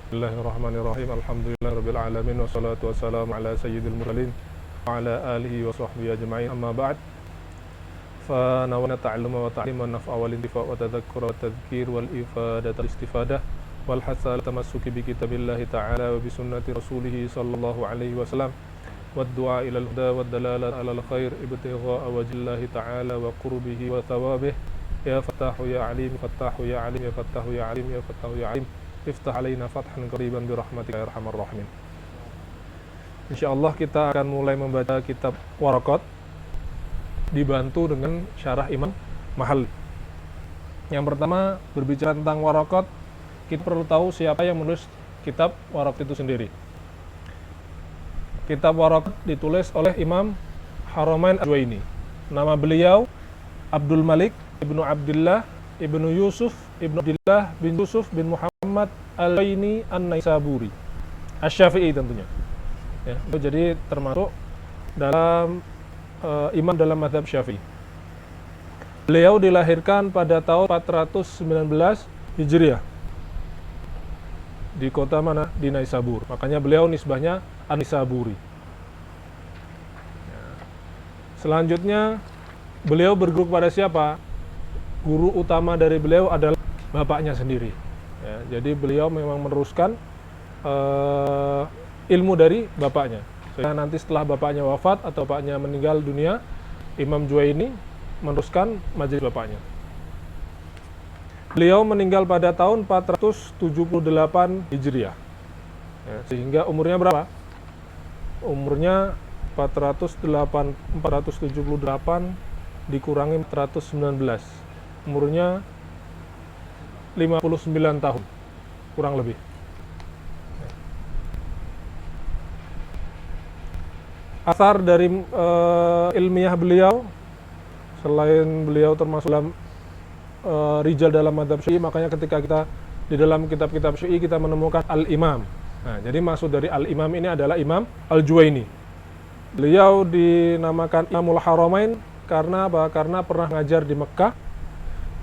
Bismillahirrahmanirrahim. Alhamdulillahirabbil alamin wassalatu wassalamu ala sayyidil mursalin wa ala alihi wa sahbihi ajma'in. Amma ba'd. Fa nawna ta'alluma wa ta'lima naf'a wal intifa' wa tadhakkura wa tadhkir wal ifadata wal istifadah wal hasa tamassuki bi kitabillahi ta'ala wa bi sunnati rasulih sallallahu alaihi wasallam wad du'a ila al-huda wad dalalata 'ala al-khair ibtigha'a wajhillahi ta'ala wa qurbihi wa thawabih. Ya Fattahu ya Alim, Fattahu ya Alim, ya Fattahu ya Alim, ya Fattahu ya Alim. Iftah alaina fathan qariban bi rahmatika ya arhamar rahimin. Insyaallah kita akan mulai membaca kitab Waraqat dibantu dengan syarah Imam Mahalli. Yang pertama, berbicara tentang Waraqat, kita perlu tahu siapa yang menulis kitab Waraqat itu sendiri. Kitab Waraqat ditulis oleh Imam Haramain Al-Juwaini. Nama beliau Abdul Malik Ibnu Abdullah Ibnu Yusuf Ibnu Abdullah bin Yusuf bin Muhammad Al-Juwaini An-Naisaburi Asy-Syafi'i tentunya ya, jadi termasuk dalam imam dalam mazhab Syafi'i. Beliau dilahirkan pada tahun 419 Hijriah di kota mana? Di Naisabur. Makanya beliau nisbahnya An-Naisaburi ya. Selanjutnya beliau berguru kepada siapa? Guru utama dari beliau adalah bapaknya sendiri ya, jadi beliau memang meneruskan ilmu dari bapaknya. Sehingga nanti setelah bapaknya wafat atau bapaknya meninggal dunia, Imam Juwaini meneruskan majelis bapaknya. Beliau meninggal pada tahun 478 Hijriah ya, sehingga umurnya berapa? Umurnya 478 dikurangi 419, umurnya 59 tahun kurang lebih. Asar dari ilmiah beliau, selain beliau termasuk dalam rijal dalam mazhab Syi'i, makanya ketika kita di dalam kitab-kitab Syi'i kita menemukan Al-Imam. Nah, jadi maksud dari Al-Imam ini adalah Imam Al-Juwaini. Beliau dinamakan Imamul Haramain karena apa? Karena pernah ngajar di Mekah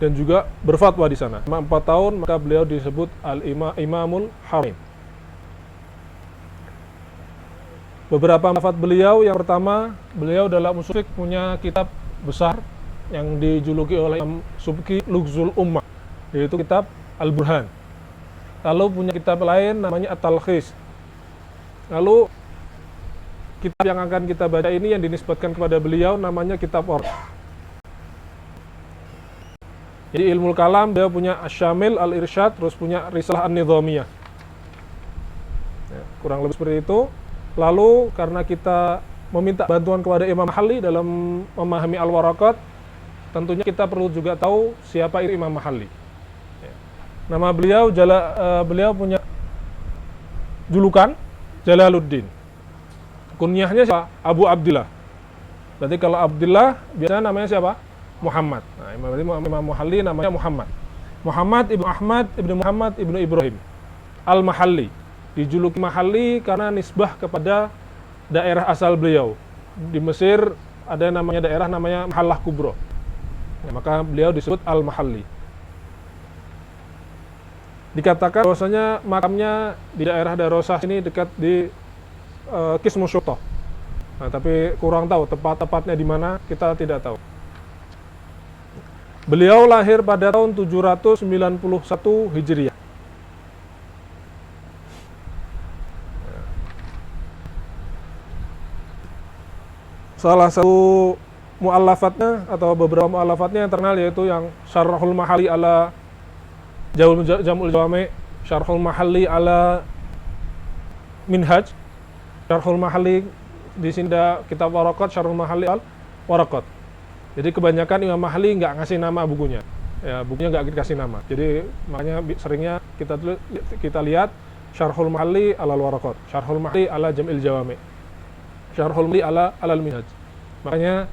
dan juga berfatwa di sana. Selama 4 tahun, maka beliau disebut Al-Imamul Haramain. Beberapa manfaat beliau, yang pertama, beliau dalam usul fiqh punya kitab besar yang dijuluki oleh Imam Subki Lughzul Ummah, yaitu kitab Al-Burhan. Lalu punya kitab lain namanya At-Talkhis. Lalu kitab yang akan kita baca ini yang dinisbatkan kepada beliau namanya kitab Waraqat. Jadi ilmu kalam dia punya Asy-Syamil, Al-Irsyad, terus punya Risalah An-Nidhamiyah ya, kurang lebih seperti itu. Lalu karena kita meminta bantuan kepada Imam Mahalli dalam memahami Al-Waraqat, tentunya kita perlu juga tahu siapa Imam Mahalli ya. Nama beliau beliau punya julukan Jalaluddin. Kunyahnya siapa? Abu Abdillah. Berarti kalau Abdillah biasanya namanya siapa? Muhammad. Nah, Imam Mahalli namanya Muhammad. Muhammad ibnu Ahmad ibnu Muhammad ibnu Ibrahim Al-Mahalli. Dijuluki Mahalli karena nisbah kepada daerah asal beliau. Di Mesir ada daerah namanya Mahallah Kubro. Ya, maka beliau disebut Al-Mahalli. Dikatakan bahwasanya makamnya di daerah Darosah ini dekat di Qismus Syutoh. Nah, tapi kurang tahu tepatnya di mana, kita tidak tahu. Beliau lahir pada tahun 791 Hijriah. Salah satu mu'allafatnya atau beberapa mu'allafatnya yang terkenal yaitu yang Syarhul Mahalli ala Jam'ul Jawami', Syarhul Mahalli ala Minhaj. Syarhul Mahalli di sini ada kitab Waraqat, Syarhul Mahalli al-Waraqat. Jadi kebanyakan Imam Mahalli nggak ngasih nama bukunya. Ya, bukunya nggak dikasih nama. Jadi makanya seringnya kita lihat Syarhul Mahalli ala al-Waraqat, Syarhul Mahalli ala Jam'il Jawami', Syarhul Mahalli ala al-Minhaj. Makanya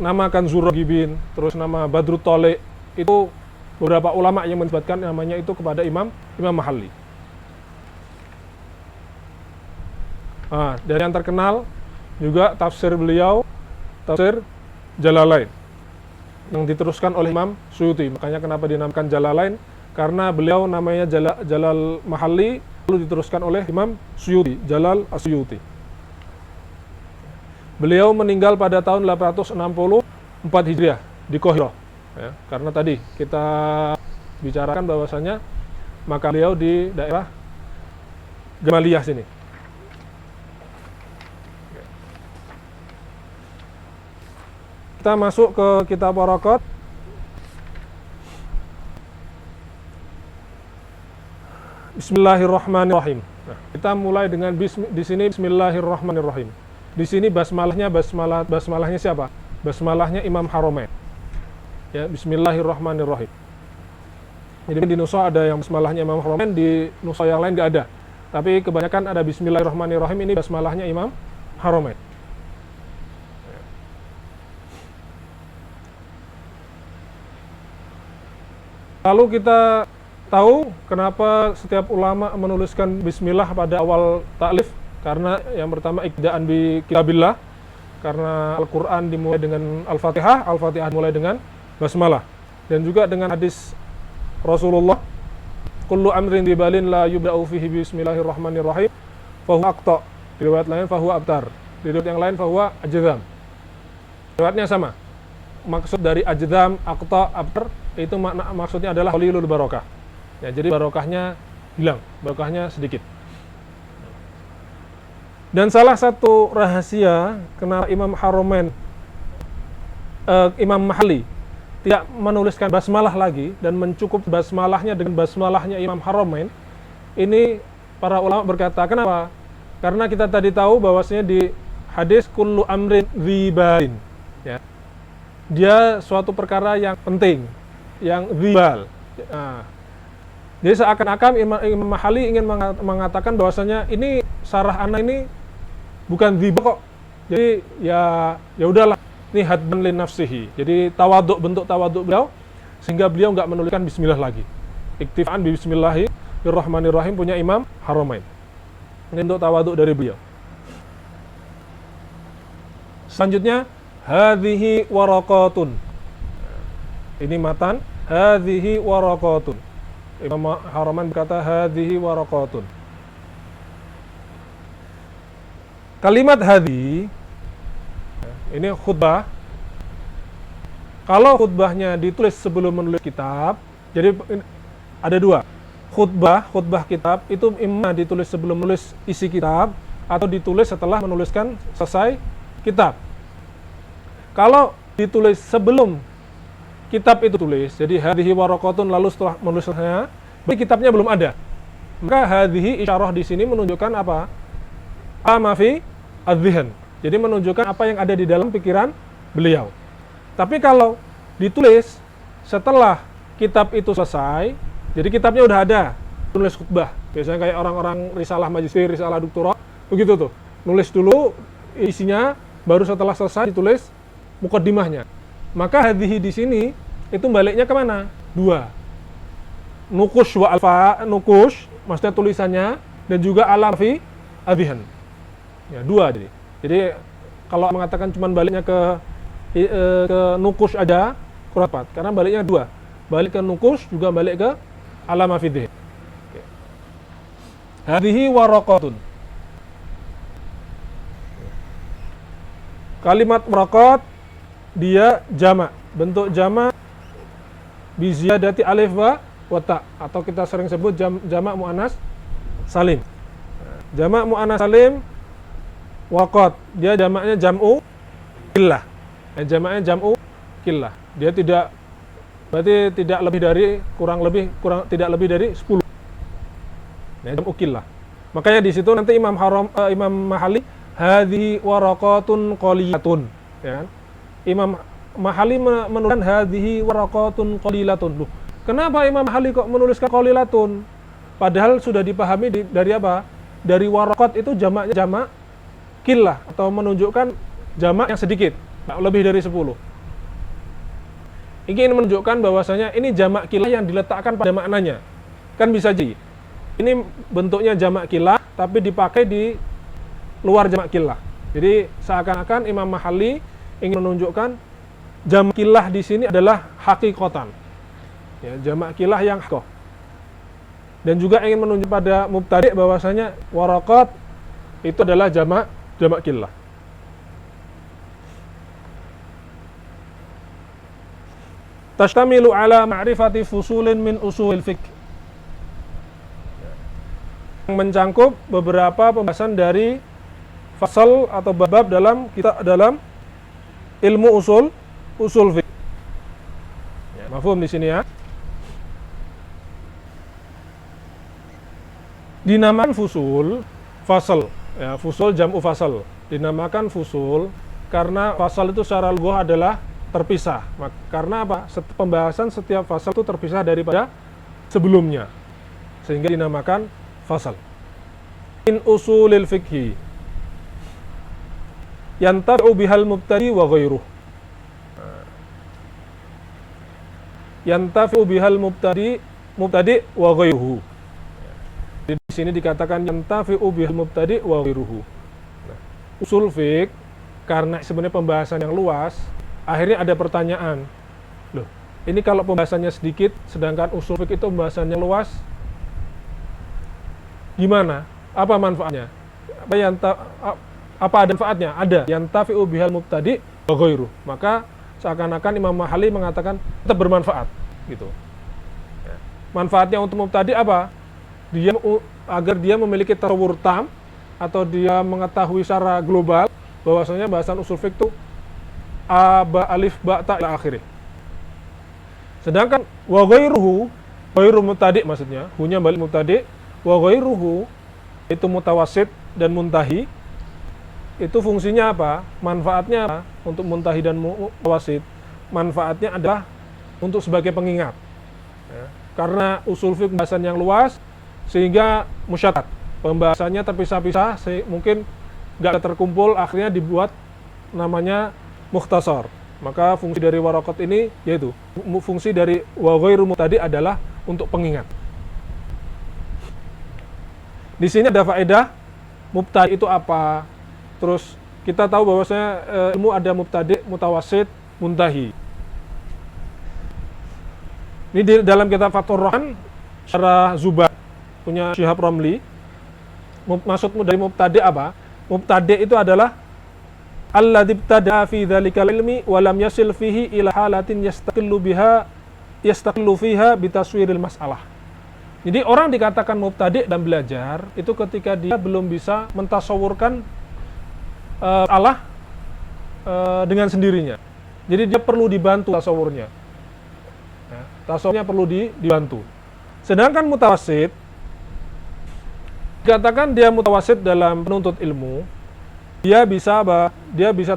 nama kan Zurragibin, terus nama Badrut Thaliq, itu beberapa ulama yang menyebutkan namanya itu kepada Imam Mahalli. Nah, dari yang terkenal juga tafsir beliau, tafsir Jalalain, yang diteruskan oleh Imam Suyuti. Makanya kenapa dinamakan Jalalain? karena beliau namanya Jalal Mahalli, lalu diteruskan oleh Imam Suyuti, Jalal As-Suyuti. Beliau meninggal pada tahun 864 Hijriah di Qahirah. Ya, karena tadi kita bicarakan bahwasanya maka beliau di daerah Gamaliyah sini. Kita masuk ke kitab Waraqat. Bismillahirrahmanirrahim. Nah, kita mulai dengan di sini Bismillahirrahmanirrahim. Di sini basmalahnya siapa? Basmalahnya Imam Haramain. Ya, Bismillahirrahmanirrahim. Jadi di nusa ada yang basmalahnya Imam Haramain, di nusa yang lain nggak ada. Tapi kebanyakan ada Bismillahirrahmanirrahim, ini basmalahnya Imam Haramain. Lalu kita tahu kenapa setiap ulama menuliskan bismillah pada awal ta'lif, karena yang pertama iktidaan bi kitabillah, karena Al-Qur'an dimulai dengan Al-Fatihah, Al-Fatihah dimulai dengan basmalah. Dan juga dengan hadis Rasulullah, kullu amrin dibalin la yubda'u fihi bismillahirrahmanirrahim fahuwa aqta. Di riwayat lain fahuwa abtar. Di riwayat yang lain fahuwa ajdam. Riwayatnya sama. Maksud dari ajdam, aqta, abtar itu maksudnya adalah qalilul barakah. Ya, jadi barokahnya hilang, barokahnya sedikit. Dan salah satu rahasia kenapa Imam Haramain, Imam Mahalli tidak menuliskan basmalah lagi dan mencukup basmalahnya dengan basmalahnya Imam Haramain, ini para ulama berkata, kenapa? Karena kita tadi tahu bahwasanya di hadis kullu amrin dzibalin, ya, dia suatu perkara yang penting, yang dzibal. Nah, jadi seakan-akan Imam Mahalli ingin mengatakan bahwasanya ini sarah ana ini bukan dzibal kok. Jadi ya udahlah, ini hadban li nafsihi. Jadi tawaduk, bentuk tawaduk beliau, sehingga beliau nggak menuliskan bismillah lagi. Iktifaan bi bismillahirrahmanirrahim punya Imam Haramain. Ini bentuk tawaduk dari beliau. Selanjutnya hadhihi waraqatun. Ini matan, hadhihi waraqatun. Imam Haramain berkata hadhihi waraqatun. Kalimat hadhi ini khutbah. Kalau khutbahnya ditulis sebelum menulis kitab, jadi ada dua. Khutbah kitab itu imma ditulis sebelum menulis isi kitab atau ditulis setelah menuliskan selesai kitab. Kalau ditulis sebelum kitab itu tulis, jadi hadhihi waraqatun, lalu setelah menulisnya, berarti kitabnya belum ada. Maka hadhihi isyarah di sini menunjukkan apa? Amafi adzihn. Jadi menunjukkan apa yang ada di dalam pikiran beliau. Tapi kalau ditulis setelah kitab itu selesai, jadi kitabnya udah ada, tulis khutbah. Biasanya kayak orang-orang risalah majister, risalah doktorat, begitu tuh. Nulis dulu isinya, baru setelah selesai ditulis muqaddimahnya. Maka hadhihi di sini itu baliknya kemana? Dua. Nukush wa alfa, nukush maksudnya tulisannya, dan juga alafi adhihan. Ya, dua jadi. Jadi kalau mengatakan cuman baliknya ke nukush aja kurang tepat, karena baliknya dua. Balik ke nukush juga balik ke alama fidhih. Hadhihi waraqatun. Kalimat waraqat dia jamak, bentuk jamak bi ziyadati alif wa ta, atau kita sering sebut jamak muannas salim. Jamak muannas salim waqat, dia jamaknya jam'u killah. Jamaknya jam'u killah. Dia berarti tidak lebih dari tidak lebih dari 10. Nah, jam'u killah. Makanya di situ nanti Imam Mahalli hadhihi waraqatun qaliyatun, ya kan? Imam Mahalli menuliskan hadhihi waraqatun qalilatun. Loh, kenapa Imam Mahalli kok menuliskan qalilatun? Padahal sudah dipahami dari apa? Dari waraqat itu jamaknya jamak killah, atau menunjukkan jamak yang sedikit, lebih dari 10. Ingin menunjukkan bahwasanya ini jamak killah yang diletakkan pada maknanya. Kan bisa jadi ini bentuknya jamak killah tapi dipakai di luar jamak killah. Jadi seakan-akan Imam Mahalli ingin menunjukkan jamak killah di sini adalah hakikatan. Ya, jamak killah yang hakoh. dan juga ingin menunjuk pada mubtadi' bahwasanya waraqat itu adalah jamak qillah. Tashtamilu ala ma'rifati fusulin min usulil fiqh, mencangkup beberapa pembahasan dari fasal atau bab dalam ilmu usul fiqh. Ya, mafhum di sini ya. Dinamakan fasal, ya, fusul jam'u fasal. Dinamakan fusul karena fasal itu secara lughah adalah terpisah. Karena apa? Pembahasan setiap fasal itu terpisah daripada sebelumnya, sehingga dinamakan fasal. In usulil fiqhi yantafi'u bihal mubtadi wa ghairuh. Yantafi'u bihal mubtadi wa ghairuhu. Di sini dikatakan yantafi'u bihal mubtadi wa ghairuhu. Nah, usul fiqh karena sebenarnya pembahasan yang luas, akhirnya ada pertanyaan. Loh, ini kalau pembahasannya sedikit sedangkan usul fiqh itu pembahasannya luas, gimana? Apa manfaatnya? Apa ada manfaatnya? Ada. Yantafi'u bihal mubtadi wa ghairuh. Maka seakan-akan Imam Mahali mengatakan tetap bermanfaat gitu. Ya. Manfaatnya untuk mubtadi apa? Agar dia memiliki tasawwur tam atau dia mengetahui secara global bahwasanya bahasan usul fiqh itu a, ba, alif, ba, ta ila akhirih. Sedangkan wa ghairuhu, ghairu mubtadi maksudnya, hunya balik mubtadi, wa ghairuhu itu mutawasid dan muntahi. Itu fungsinya apa? Manfaatnya apa? Untuk muntahi dan mutawasid. Manfaatnya adalah untuk sebagai pengingat. Ya. Karena usul fiqh pembahasan yang luas sehingga musyatat. Pembahasannya terpisah-pisah, mungkin nggak terkumpul, akhirnya dibuat namanya mukhtasar. Maka fungsi dari waraqat ini yaitu fungsi dari wa ghairu mubtadi adalah untuk pengingat. Di sini ada faedah mubtadi itu apa? Terus kita tahu bahwasanya ilmu ada mubtadi, mutawasid, muntahi. Ini di dalam kitab Fathur Rahman syarah Zubair punya Syihab Romli. Maksudmu dari mubtadi apa? Mubtadi itu adalah alladzi ibtada'a fi dzalikal ilmi wa lam yasil fihi ila halatin yastaqillu fiha bitaswiril mas'alah. Jadi orang dikatakan mubtadi dan belajar itu ketika dia belum bisa mentasawurkan Allah dengan sendirinya. Jadi dia perlu dibantu tasawurnya. Ya, tasawurnya perlu dibantu. Sedangkan mutawasid dikatakan dia mutawasid dalam penuntut ilmu, dia bisa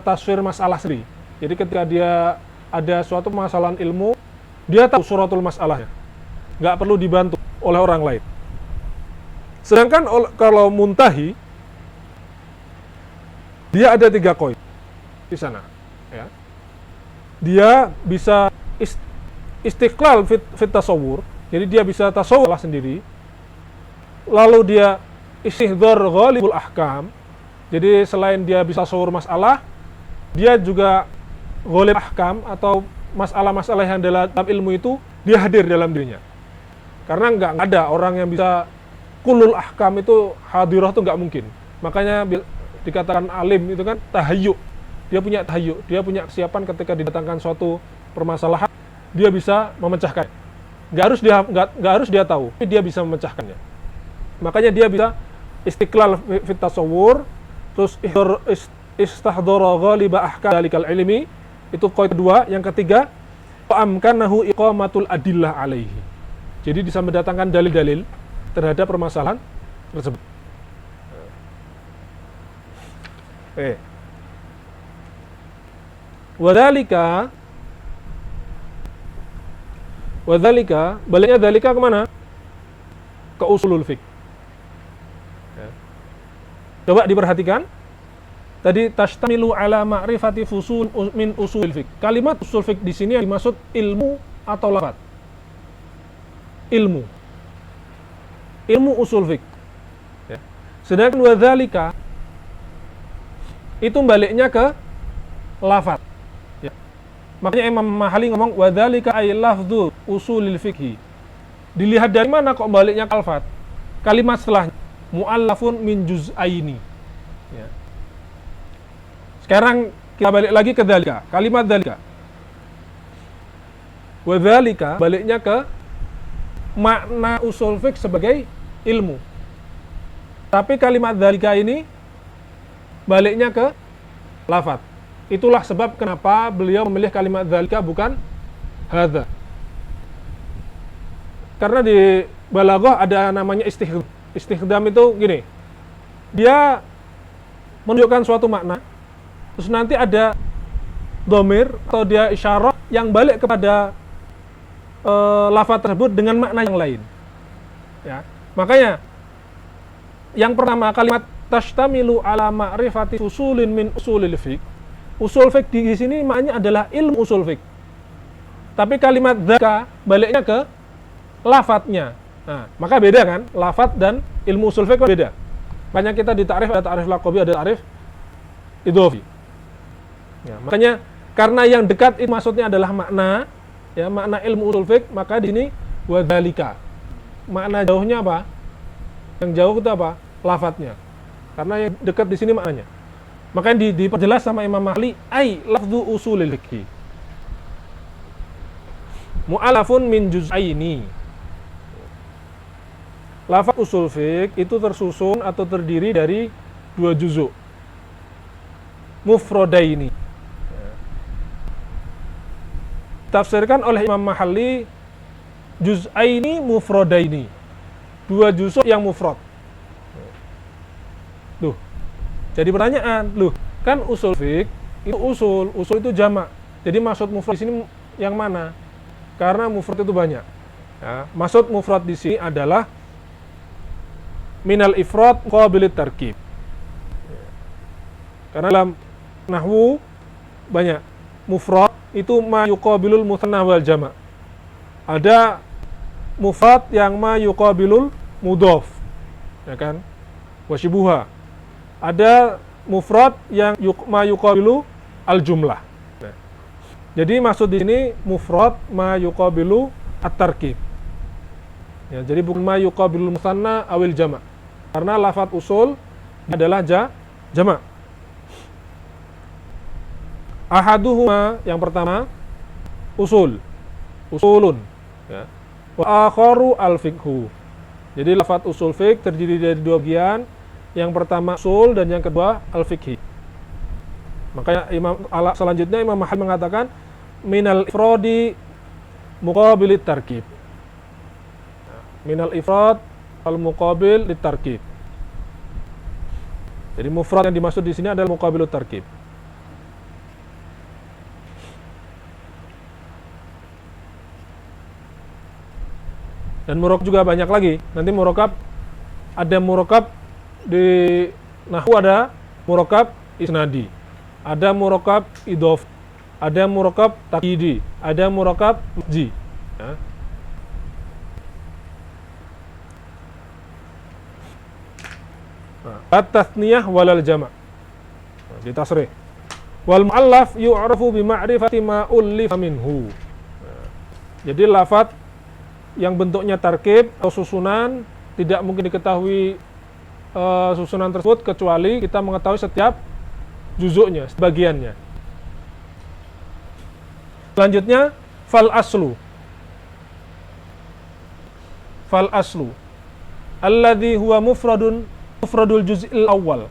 taswir masalah sendiri. Jadi ketika dia ada suatu permasalahan ilmu, dia tahu suratul masalahnya, nggak perlu dibantu oleh orang lain. Sedangkan kalau muntahi, dia ada 3 koin di sana. Ya. Dia bisa istiqlal fit tasawur, jadi dia bisa tasawur sendiri. Lalu dia istihdhar ghalibul ahkam. Jadi selain dia bisa tasawur masalah, dia juga ghalib ahkam atau masalah-masalah yang dalam ilmu itu dia hadir dalam dirinya. Karena nggak ada orang yang bisa kulul ahkam itu hadirah itu nggak mungkin. Makanya dikatakan alim itu kan tahayyuk. Dia punya tahayyuk, dia punya kesiapan ketika didatangkan suatu permasalahan, dia bisa memecahkan. Nggak harus dia tahu, tapi dia bisa memecahkannya. Makanya dia bisa istiqlal fit tasawur, terus istahdhara ghaliba ahkam dalikal ilmi, itu poin kedua. Yang ketiga, amkanahu iqamatul adillah alaihi. Jadi bisa mendatangkan dalil-dalil terhadap permasalahan tersebut. Wadzalika, baliknya dalika kemana? Ke usulul fiqh. Coba diperhatikan. Tadi tashtamilu ala ma'rifati fusul min usul fiqh. Kalimat usul fiqh di sini yang dimaksud ilmu atau lafaz? Ilmu usul fiqh. Ya. Sedangkan wadzalika itu baliknya ke lafaz. Ya. Makanya Imam Mahali ngomong wadzalika ay lafdzu usulil fiqh. Dilihat dari mana kok baliknya kalfat? Kalimat setelahnya, mu'allafun min juz'aini. Ya. Sekarang kita balik lagi ke dzalika. Kalimat dzalika. Wa dzalika baliknya ke makna usul fiqh sebagai ilmu. Tapi kalimat dzalika ini baliknya ke lafadz. Itulah sebab kenapa beliau memilih kalimat dzalika bukan hadza. Karena di balaghah ada namanya istikhdam. Istikhdam itu gini. Dia menunjukkan suatu makna, terus nanti ada dhamir atau dia isyarah yang balik kepada lafadz tersebut dengan makna yang lain. Ya. Makanya yang pertama kalimat tashtamilu ala ma'rifati usulin min usulil fiqh. Usul fiqh di sini maknanya adalah ilmu usul fiqh. Tapi kalimat dzaka baliknya ke lafadznya. Nah, maka beda kan? Lafadz dan ilmu usul fiqh beda. Banyak kita di ta'rif ada ta'rif laqabi, ada ta'rif idhofi. Ya, makanya karena yang dekat itu maksudnya adalah makna, ya, makna ilmu usul fiqh, maka di sini wa dzalika. Makna jauhnya apa? Yang jauh itu apa? Lafadznya. Karena yang dekat di sini maknanya. Makanya diperjelas sama Imam Mahli, ai lafdhu usulil fiqh. Mu'alafun min juz'aini. Lafaz usul fiqh itu tersusun atau terdiri dari 2 juzuk. Mufradaini. Tafsirkan oleh Imam Mahalli juz'aini mufradaini. 2 juzuk yang mufrad. Loh. Jadi pertanyaan, loh, kan usul fiqh itu usul itu jamak. Jadi maksud mufrad di sini yang mana? Karena mufrad itu banyak. Ya, maksud mufrad di sini adalah minal ifrad muqabilit tarkib. Karena dalam nahwu banyak mufrad itu ma yuqabilul mutsanna wal jama'. Ada mufrad yang ma yuqabilul mudhaf. Ya kan? Wasyibuha. Ada mufrad yang ma yuqabilu al jumlah. Nah. Jadi maksud di sini mufrad ma yuqabilu at-tarkib. Ya, jadi bukan ma yuqabilul mutsanna awil jama'. Karena lafadz usul adalah jamak. Ahaduhuma yang pertama usulun, ya. Wa akharu al-fiqhu. Jadi lafadz usul fiqh terdiri dari 2 bagian. Yang pertama usul dan yang kedua al-fiqhi. Makanya selanjutnya Imam Mahal mengatakan minal ifradi muqabilit tarkib. Minal ifrad al-muqabil litarkib. Jadi mufrad yang dimaksud di sini adalah muqabilut tarkib. Dan murokab juga banyak lagi. Nanti murokab ada murokab di nahwu, ada murokab isnadi, ada murokab idhof, ada murokab takyidi, ada murokab masji. Ya. At-tathniyah walal jama'. Nah, ditasrih. Wal mu'allaf yu'rafu bi ma'rifati ma ullifa minhu. Nah, jadi lafadz yang bentuknya tarkib atau susunan tidak mungkin diketahui susunan tersebut kecuali kita mengetahui setiap juzuknya, sebagiannya. Selanjutnya fal aslu. Fal aslu alladhi huwa mufradul juz'il awal.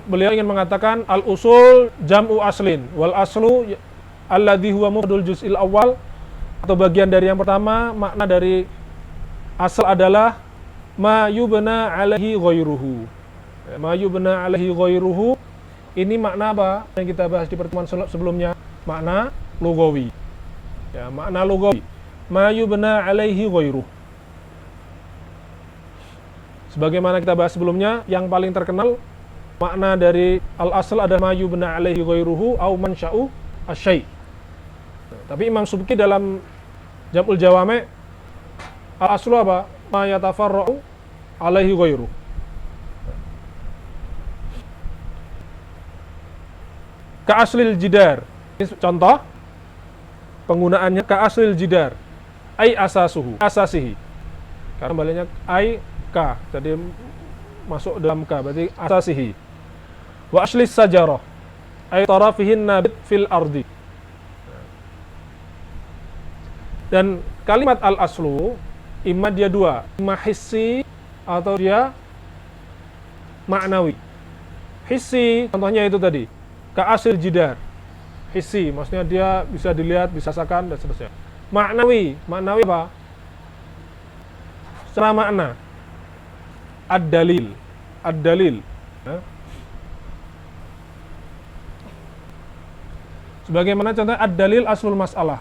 Beliau ingin mengatakan al usul jam'u aslin wal aslu alladhi huwa mufradul juz'il awal, atau bagian dari yang pertama, makna dari asal adalah ma yubna alaihi ghairuhu. Ma yubna alaihi ghairuhu ini makna apa yang kita bahas di pertemuan sebelumnya? Makna lughawi. Ya, makna lughawi. Ma yubna alaihi ghairuhu. Sebagaimana kita bahas sebelumnya, yang paling terkenal makna dari al-asl adalah ma yubna alaihi ghairuhu au mansya'u asy-syai'. Tapi Imam Subki dalam Jam'ul Jawami' al-aslu apa? Ma yatafarra'u alaihi ghairuhu. Ka aslil jidar. Ini contoh. penggunaannya ka aslil jidar, ai asasuhu, asasihi. Karena baliknya ai ka, jadi masuk dalam ka, berarti asasihi. Wa aslis sajarah, ai tarafihin nabit fil ardi. Dan kalimat al-aslu, imma dia dua, imma hissi atau dia maknawi. Hissi, contohnya itu tadi, ka asil jidar. Hissi, maksudnya dia bisa dilihat, bisa rasakan, dan seterusnya. Maknawi, maknawi apa? Secara makna. Ad-dalil, ad-dalil. Ya. Sebagaimana contohnya ad-dalil aslul mas'alah.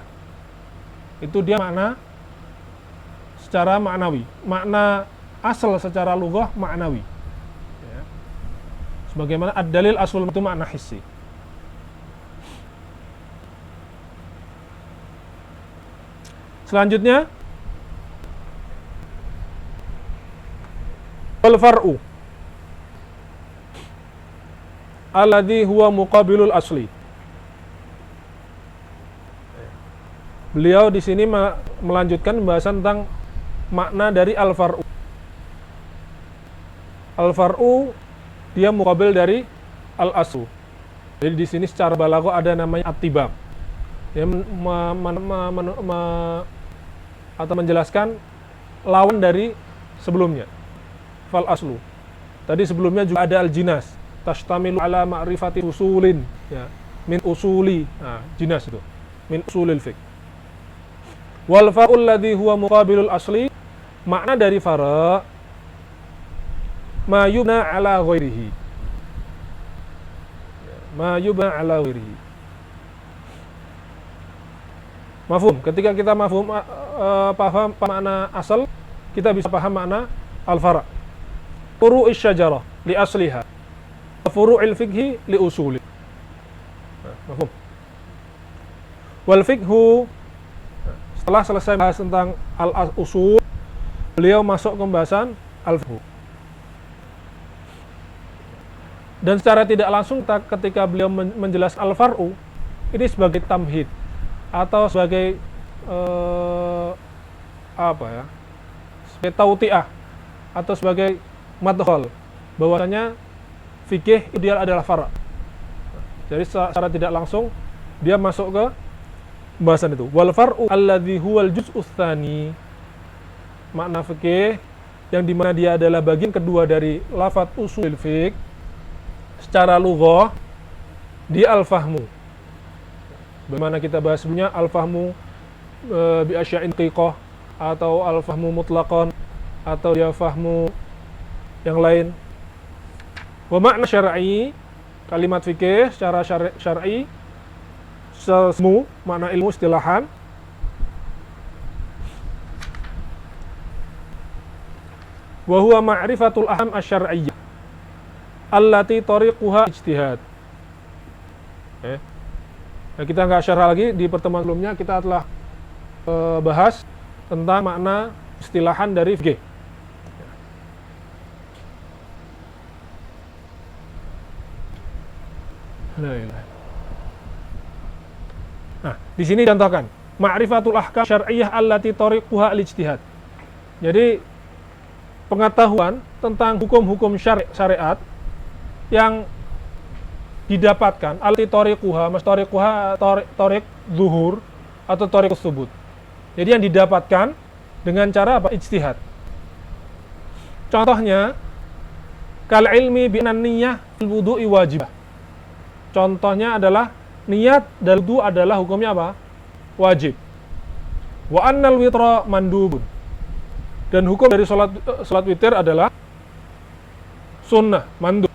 Itu dia makna secara maknawi. Makna asal secara lughah maknawi. Ya. Sebagaimana ad-dalil aslul itu makna hissi. Selanjutnya wal far'u alladhi huwa muqabilul asli. Beliau di sini melanjutkan pembahasan tentang makna dari al-far'u. Al-far'u dia muqabil dari al-aslu. Jadi di sini secara balaghah ada namanya at-tibaq. Dia atau menjelaskan lawan dari sebelumnya. Fal aslu. Tadi sebelumnya juga ada al-jinas. Tashtamilu ala ma'rifati usulin, ya, min usuli. Nah, jinas itu. Min usulil fiqh. Wal far'ul ladzi huwa muqabilul asli, makna dari fara' ma yubna ala ghairihi. Ma yubna ala ghairihi. Mafhum, ketika kita mafhum paham makna asal, kita bisa paham makna al-fara'. Furu'is syajarah li asliha, furu'il fiqhi li usuli. Mafhum. Wal fiqhu, setelah selesai bahas tentang al-usul, beliau masuk ke pembahasan al-fiqh. Dan secara tidak langsung ketika beliau menjelaskan al-far'u, ini sebagai tamhid atau sebagai sebagai tauti'ah atau sebagai madkhal, bahwasanya fikih ideal adalah fara'. Jadi secara tidak langsung dia masuk ke pembahasan itu. Wal far'u alladzi huwal juz'us tsani, makna fikih yang dimana dia adalah bagian kedua dari lafadz usulul fiqh secara lughah, di al-fahmu. Bagaimana kita bahas sebelumnya, al-fahmu bi asya'in qiqah, atau al-fahmu mutlaqan, atau dia fahmu yang lain. Wa makna syar'i, kalimat fikih secara syar'i, sesmu, makna ilmu istilahan. Wa huwa ma'rifatul aham asy-syar'iyyah allati tariquha ijtihad. Nah, kita nggak syarah lagi, di pertemuan sebelumnya kita telah bahas tentang makna istilahan dari fikih. Nah, di sini contohkan ma'rifatul ahkam syar'iyyah allati tariquha al-ijtihad. Jadi pengetahuan tentang hukum-hukum syariat yang didapatkan allati tariquha, mas tariquha tariq zuhur atau tariq tsubut. Jadi yang didapatkan dengan cara apa? Ijtihad. Contohnya kal ilmi bi anna niyyah fil wudu'i wajibah. Contohnya adalah niat dan wudu adalah hukumnya apa? Wajib. Wa annal witra mandubun. Dan hukum dari salat witir adalah sunnah, mandub.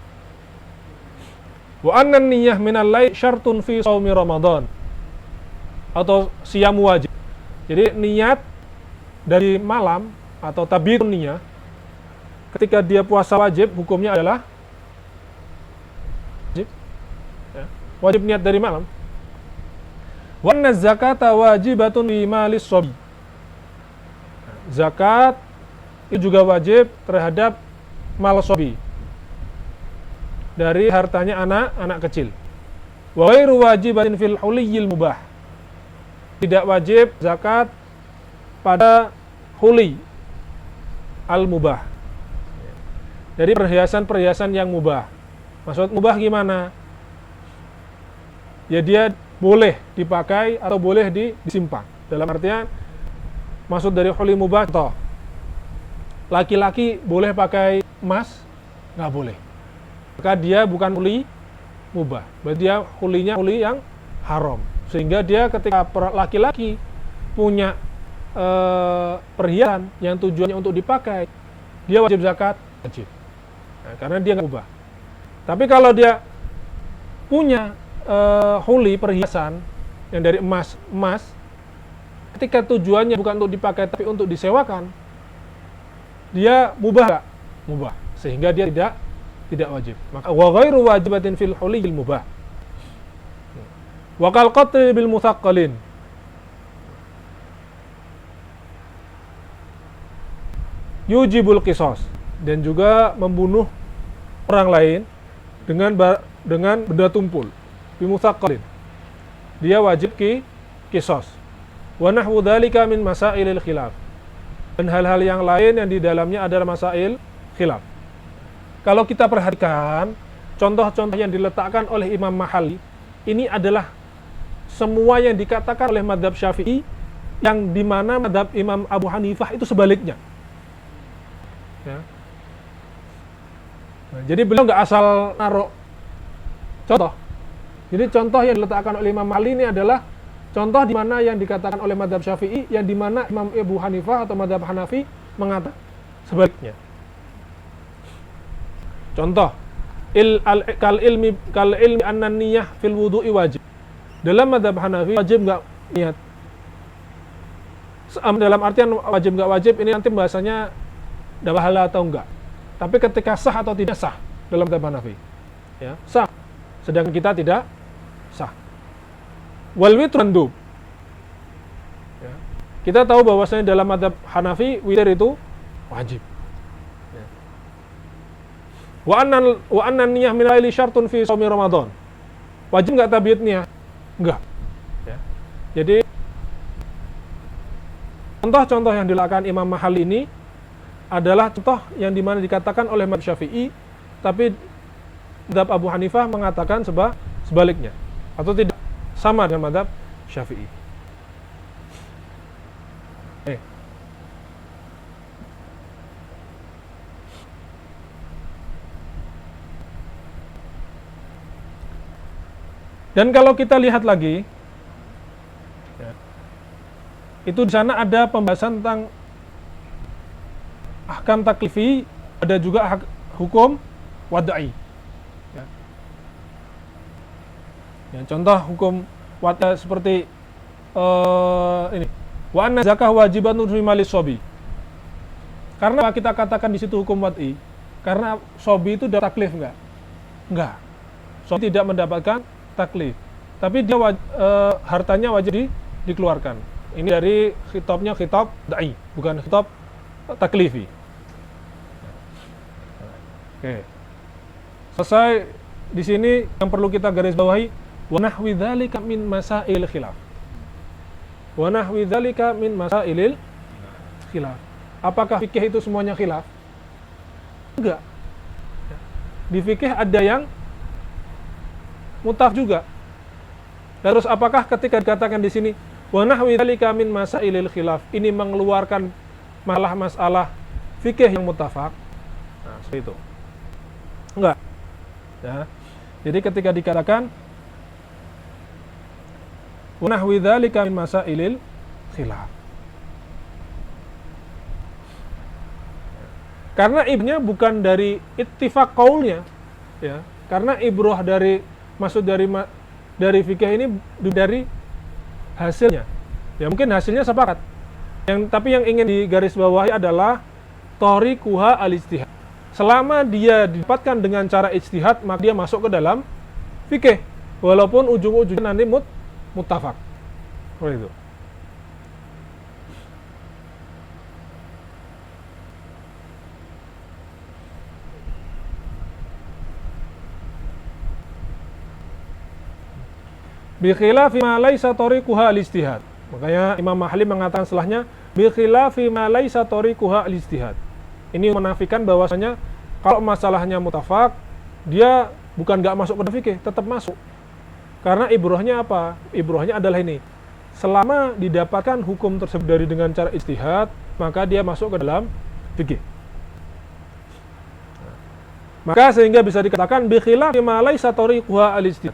Wa annan niyyah minal lail syartun fi shaumi Ramadan. Atau siyam wajib. Jadi niat dari malam atau tabitun niyyah ketika dia puasa wajib, hukumnya adalah wajib niat dari malam. Wa anna zakata wajibatun fi malis shabi. Zakat itu juga wajib terhadap mal shabi, dari hartanya anak kecil. Wa ghairu wajibatin fil huliyil mubah. tidak wajib zakat pada huli al-mubah. Dari perhiasan-perhiasan yang mubah. Maksud mubah gimana? Ya dia boleh dipakai atau boleh disimpan. Dalam artian, maksud dari huli mubah, toh laki-laki boleh pakai emas? Nggak boleh. Maka dia bukan huli mubah. Berarti dia hulinya huli yang haram. Sehingga dia ketika laki-laki punya perhiasan yang tujuannya untuk dipakai, dia wajib zakat? Wajib. Nah, karena dia nggak mubah. Tapi kalau dia punya huli perhiasan yang dari emas, ketika tujuannya bukan untuk dipakai tapi untuk disewakan, dia mubah nggak? Mubah. Sehingga dia tidak wajib. Maka wa ghairu wajibatin fil huliyil mubah. Wa kal qatl bil mutsaqqalin. Yujibul qisas, dan juga membunuh orang lain dengan benda tumpul. Bi mutsaqqalin. Dia wajib qisas. Wa nahwu dzalika min masailil khilaf. Dan hal-hal yang lain yang di dalamnya adalah masail khilaf. Kalau kita perhatikan contoh-contoh yang diletakkan oleh Imam Mahalli, ini adalah semua yang dikatakan oleh madhab Syafi'i, yang dimana madhab Imam Abu Hanifah itu sebaliknya. Ya. Nah, jadi beliau nggak asal naruh contoh. Jadi contoh yang diletakkan oleh Imam Mahalli ini adalah contoh di mana yang dikatakan oleh madhab Syafi'i, yang di mana Imam Abu Hanifah atau madhab Hanafi mengatakan sebaliknya. Contoh, kal ilmi anna niyah fil wudu'i wajib. Dalam madhab Hanafi wajib nggak niat. Dalam artian wajib nggak wajib ini nanti bahasanya ada pahala atau enggak. Tapi ketika sah atau tidak sah dalam madhab Hanafi, ya sah. Sedangkan kita tidak sah. Wal witr mandub. Ya. Kita tahu bahwasanya dalam madhab Hanafi witir itu wajib. Ya. Wa anna niyah min laili syartun fi shaumi Ramadan. Wajib enggak tabiat niyah? Enggak. Ya. Jadi contoh-contoh yang dilakukan Imam Mahalli ini adalah contoh yang dimana dikatakan oleh madhab Syafi'i, tapi madhab Abu Hanifah mengatakan sebaliknya, atau tidak sama dengan madhab Syafi'i. Dan kalau kita lihat lagi, ya, itu di sana ada pembahasan tentang ahkam taklifi, ada juga hukum wadai. Ya. Ya, contoh hukum wadai seperti ini. Wa anna zakah wajibatun fi malis sobi. Karena kita katakan di situ hukum wadai, karena sobi itu dapat taklif enggak? Enggak. Sobi tidak mendapatkan taklif, tapi dia hartanya wajib dikeluarkan. Ini dari khitabnya khitab da'i, bukan khitab taklifi. Oke. Selesai di sini yang perlu kita garis bawahi, wa nahwi dzalika min masail khilaf. Wa nahwi dzalika min masailil khilaf. Apakah fikih itu semuanya khilaf? Enggak. Di fikih ada yang mutaf juga. Terus apakah ketika dikatakan di sini wa nahwi dzalika min masailil khilaf, ini mengeluarkan masalah fikih yang mutafaq? Nah, seperti itu. Enggak. Ya. Jadi ketika dikatakan wa nahwi dzalika min masailil khilaf, karena ibrahnya bukan dari ittifaq qaulnya, ya. Karena ibrah dari maksud dari fikih ini dari hasilnya. Ya mungkin hasilnya sepakat. Tapi yang ingin digarisbawahi adalah thariquha al-ijtihad. Selama dia didapatkan dengan cara ijtihad, maka dia masuk ke dalam fikih. Walaupun ujung-ujungnya nanti muttafaq. Seperti itu. Bi khilafi ma laisa tariquha al-ijtihad. Makanya Imam Mahli mengatakan setelahnya bi khilafi ma laisa tariquha al-ijtihad. Ini menafikan bahwasanya kalau masalahnya mutafaq, dia bukan nggak masuk ke fikih, tetap masuk. Karena ibrahnya apa? Ibrahnya adalah ini. Selama didapatkan hukum tersebut dari dengan cara ijtihad, maka dia masuk ke dalam fikih. Maka sehingga bisa dikatakan bi khilafi ma laisa tariquha al-ijtihad.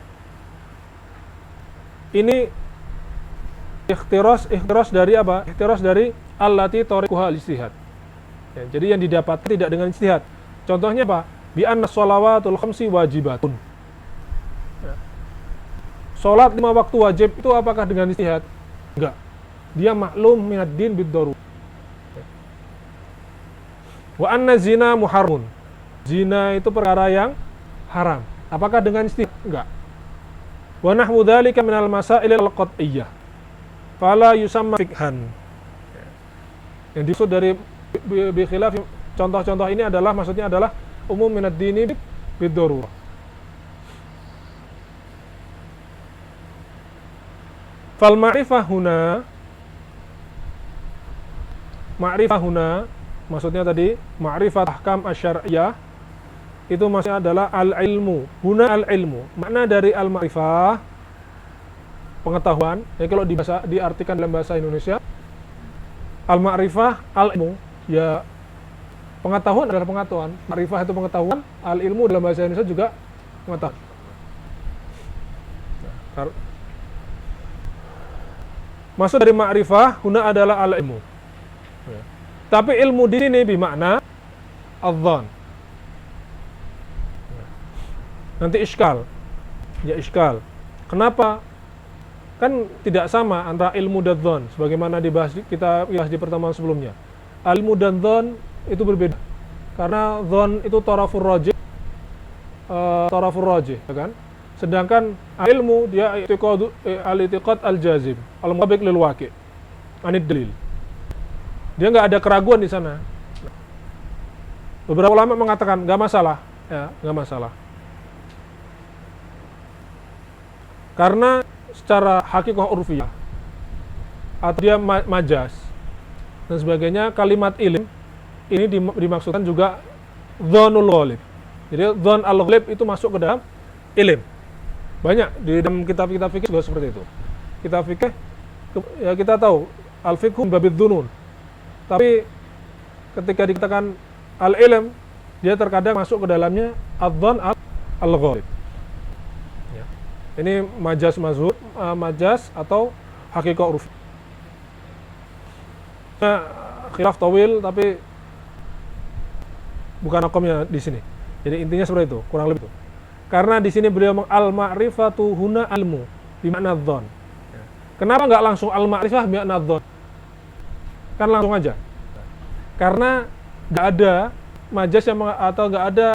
Ini ikhtiras dari apa? Ikhtiras dari allati tariquha al-ijtihad. Ya, jadi yang didapat tidak dengan ijtihad. Contohnya apa? Bi anna shalawatul khamsi wajibatun. Ya. Salat 5 waktu wajib itu apakah dengan ijtihad? Enggak. Dia maklum minad din bid-darurah. Ya. Wa anna zina muharramun. Zina itu perkara yang haram. Apakah dengan ijtihad? Enggak. Wa nahwu dzalika minal masail al-qat'iyyah. Fala yusamma fikhan. Yang dimaksud dari bi khilaf, contoh-contoh ini adalah maksudnya adalah umum minad dini bid-darurah. Fal ma'rifah huna maksudnya tadi ma'rifat ahkam asy-syar'iyyah itu maksudnya adalah al-ilmu. Huna al-ilmu. Makna dari al-ma'rifah pengetahuan. Ya kalau diartikan dalam bahasa Indonesia, al-ma'rifah al-ilmu, ya pengetahuan adalah pengetahuan. Ma'rifah itu pengetahuan, al-ilmu dalam bahasa Indonesia juga pengetahuan. Maksud dari ma'rifah huna adalah al-ilmu. Ya. Tapi ilmu di sini bermakna adz-dzan. Nanti iskal. Ya iskal. Kenapa? Kan tidak sama antara ilmu dan dzan sebagaimana kita bahas di pertemuan sebelumnya. Ilmu dan dzan itu berbeda. Karena dzan itu tarafur rajih, ya kan? Sedangkan ilmu dia al-i'tiqad al-jazim, al-muwafiq lil waqi', anid dalil. Dia nggak ada keraguan di sana. Beberapa ulama mengatakan nggak masalah, ya nggak masalah. Karena secara hakikah urfiyah atau dia majas dan sebagainya, kalimat ilm ini dimaksudkan juga dzanul ghalib. Jadi dzan al-ghalib itu masuk ke dalam ilm. Banyak di dalam kitab-kitab fikih juga seperti itu. Kitab fikih ya kita tahu al-fiqhu babid dzunun. Tapi ketika dikatakan al-ilm, dia terkadang masuk ke dalamnya adzan al-ghalib. Ini majas mazhur, majas atau hakikah urfi. Khilaf tawil tapi bukan makomnya di sini. Jadi intinya seperti itu, kurang lebih itu. Karena di sini beliau al-ma'rifatu huna ilmu bimakna dzan. Kenapa enggak langsung al-ma'rifah bimakna dzan? Kan langsung aja. Karena enggak ada majas yang atau enggak ada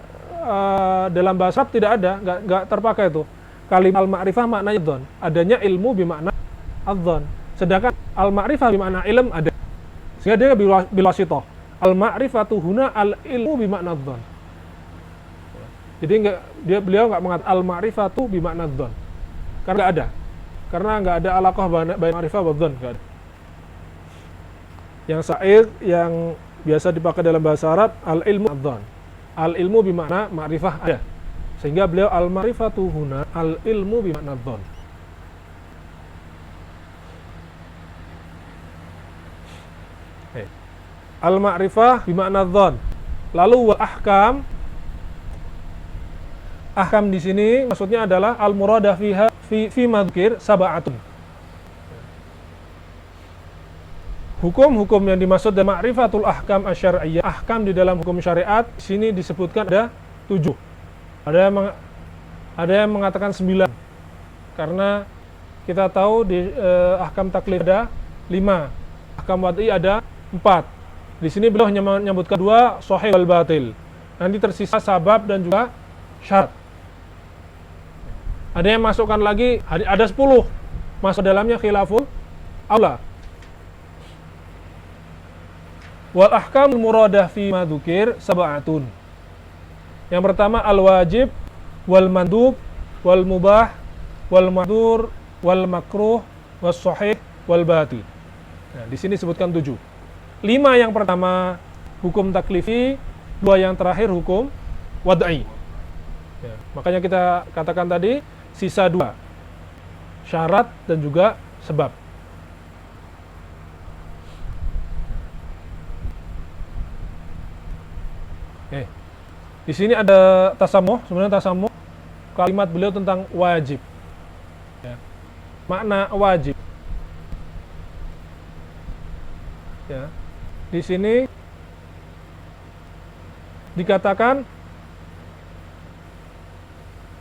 dalam bahasa Arab, tidak ada, enggak terpakai itu. Kalimat al-ma'rifah maknanya dzan, adanya ilmu bimakna adzan. Sedangkan al-ma'rifah bimakna ilm ada. Sehingga dia bilasithah. Al-ma'rifatu huna al-ilmu bimakna dzan. Jadi beliau enggak mengatakan al-ma'rifatu bimakna dzan. Karena enggak ada. Karena enggak ada alaqah bain ma'rifah wa dzan, enggak ada. Yang sa'ir yang biasa dipakai dalam bahasa Arab al-ilmu adzan. Al-ilmu bimakna ma'rifah ada. Sehingga beliau al-ma'rifatu huna al-ilmu bimakna dzan. Al-ma'rifah bimakna dzan. Lalu wal ahkam. Ahkam di sini maksudnya adalah al-muradah fiha fi madzkir sab'atun. Hukum-hukum yang dimaksud dengan ma'rifatul ahkam asy-syar'iyyah, ahkam di dalam hukum syariat, di sini disebutkan ada 7. Ada yang mengatakan 9. Karena kita tahu di ahkam taklif ada 5. Ahkam wad'i ada 4. Di sini beliau hanya menyebutkan 2, sahih wal batil. Nanti tersisa sabab dan juga syarat. Ada yang masukkan lagi, ada 10. Masuk dalamnya khilaful aula. Wal ahkamul muradah fi ma dzukir sab'atun. Yang pertama al-wajib, wal mandub, wal mubah, wal mahdhur, wal makruh, was sahih, wal batil. Nah, di sini sebutkan 7. 5 yang pertama hukum taklifi, 2 yang terakhir hukum wad'i. Ya, makanya kita katakan tadi sisa 2, syarat dan juga sebab. Di sini ada tasamuh. Sebenarnya tasamuh kalimat beliau tentang wajib. Ya. Makna wajib. Ya. Di sini dikatakan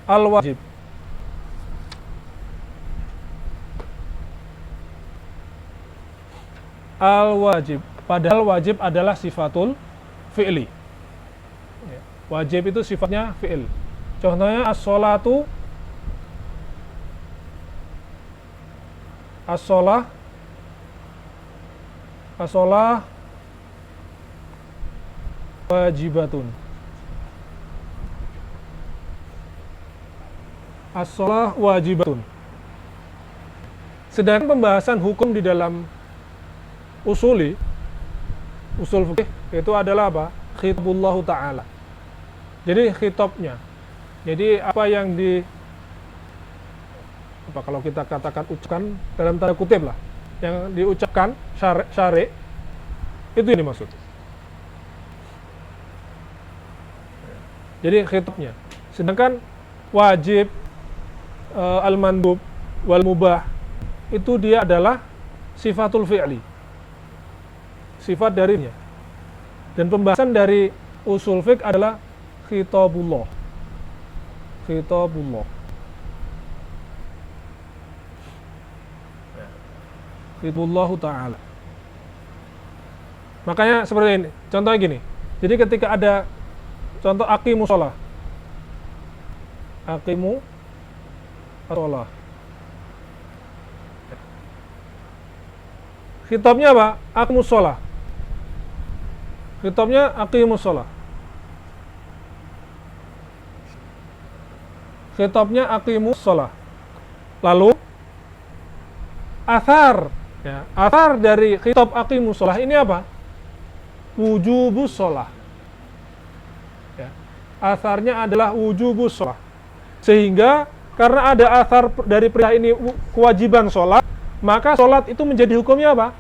al-wajib. Al-wajib. Padahal wajib adalah sifatul fi'li. Ya. Wajib itu sifatnya fi'il. Contohnya as-sholatu, as-sholah, as-sholah wajibatun. As-sholah wajibatun. Sedangkan pembahasan hukum di dalam usul fikih itu adalah apa? Khitabullahu ta'ala. Jadi khitabnya. Jadi apa yang kalau kita katakan ucapkan dalam tanda kutip lah, yang diucapkan syari' itu yang dimaksud. Jadi khitabnya. Sedangkan wajib, al-mandub, wal mubah itu dia adalah sifatul fi'li. Sifat darinya. Dan pembahasan dari usul fiqh adalah khitabullah. Khitabullah. Khitabullah ta'ala. Makanya seperti ini. Contohnya gini. Jadi ketika ada contoh aqimus shalah. Aqimu shalah. Khitabnya apa? Aqimus shalah. Khitabnya aqimus shalah. Khitabnya aqimus shalah. Lalu athar, ya, athar dari khitab aqimus shalah ini apa? Wujubus shalah. Ya. Atharnya adalah wujubus shalah. Sehingga karena ada athar dari perintah ini kewajiban sholat, maka sholat itu menjadi hukumnya apa?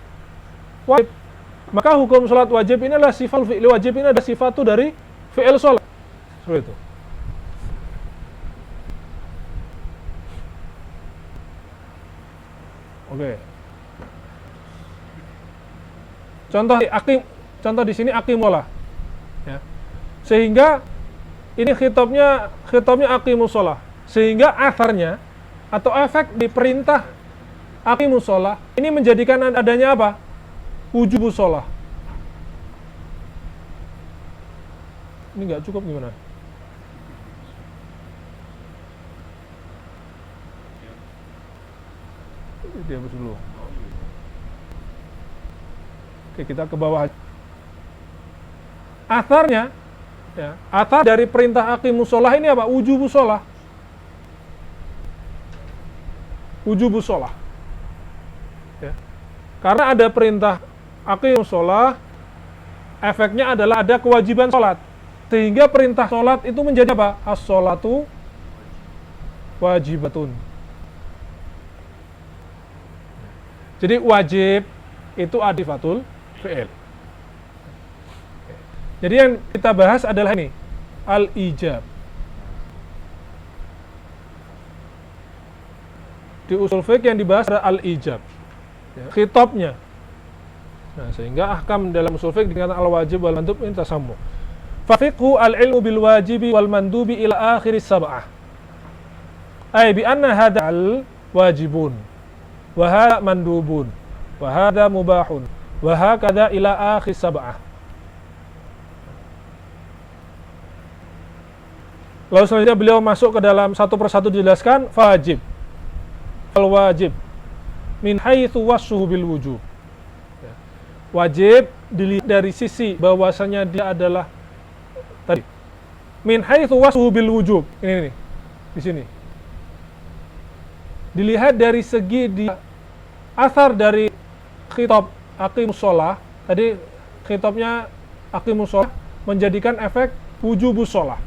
Wajib. Maka hukum sholat wajib ini adalah sifat fi'il wajib, ini ada sifat dari fi'il sholat. Seperti itu. Oke. Contoh di sini aqimullah. Ya. Sehingga ini khitabnya aqimus shalah. Sehingga atharnya atau efek di perintah aqimus shalah ini menjadikan adanya apa? Wujubus shalah. Ini enggak cukup gimana? Dihapus dulu. Oke, kita ke bawah. Atharnya, ya, athar dari perintah aqimus shalah ini apa? Wujubus shalah. Wujubus shalah. Ya. Karena ada perintah aqimus shalah, efeknya adalah ada kewajiban sholat. Sehingga perintah sholat itu menjadi apa? As-sholatu wajibatun. Jadi wajib itu adifatul fi'il. Jadi yang kita bahas adalah ini, al-ijab. Di usul fiqh yang dibahas adalah al-ijab. Ya, khitabnya. Nah, sehingga ahkam dalam usul fiqh dikatakan al-wajib wal mandub ini tasammu. Fa fiqhu al-ilmu bil wajibi wal mandubi ila akhir sab'ah. Ay bi anna hadha al-wajibun wa hadha mandubun wa hadha mubahun wa hakadha ila akhir sab'ah. Lalu selanjutnya beliau masuk ke dalam satu persatu dijelaskan wajib. Al-wajib min haitsu wasfuhu bil wujub. Wajib dilihat dari sisi bahwasanya dia adalah tadi min haitsu wasfuhu bil wujub. Ini nih, di sini. Dilihat dari segi dia Asar dari khitab aqimus shalah, tadi khitabnya aqimus shalah menjadikan efek wujubus shalah.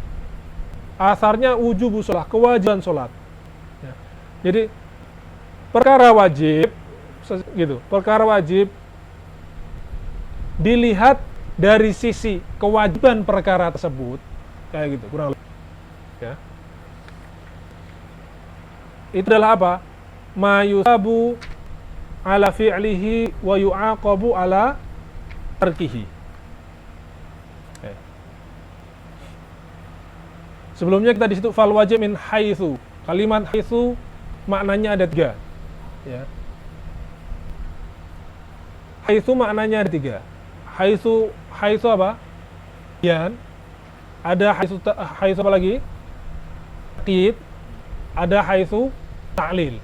Asarnya wujubus shalah, kewajiban sholat. Ya. Jadi perkara wajib gitu, perkara wajib dilihat dari sisi kewajiban perkara tersebut, kayak gitu, kurang lebih. Ya. Itu adalah apa? Ma yusabu ala fi'lihi wa yu'aqabu ala tarkihi. Okay. Sebelumnya kita di situ fal wajib min haitsu. Kalimat haitsu maknanya ada 3. Ya. Haitsu maknanya ada 3. Haitsu apa? Bayan. Ada haitsu apa lagi? Takyid. Ada haitsu ta'lil.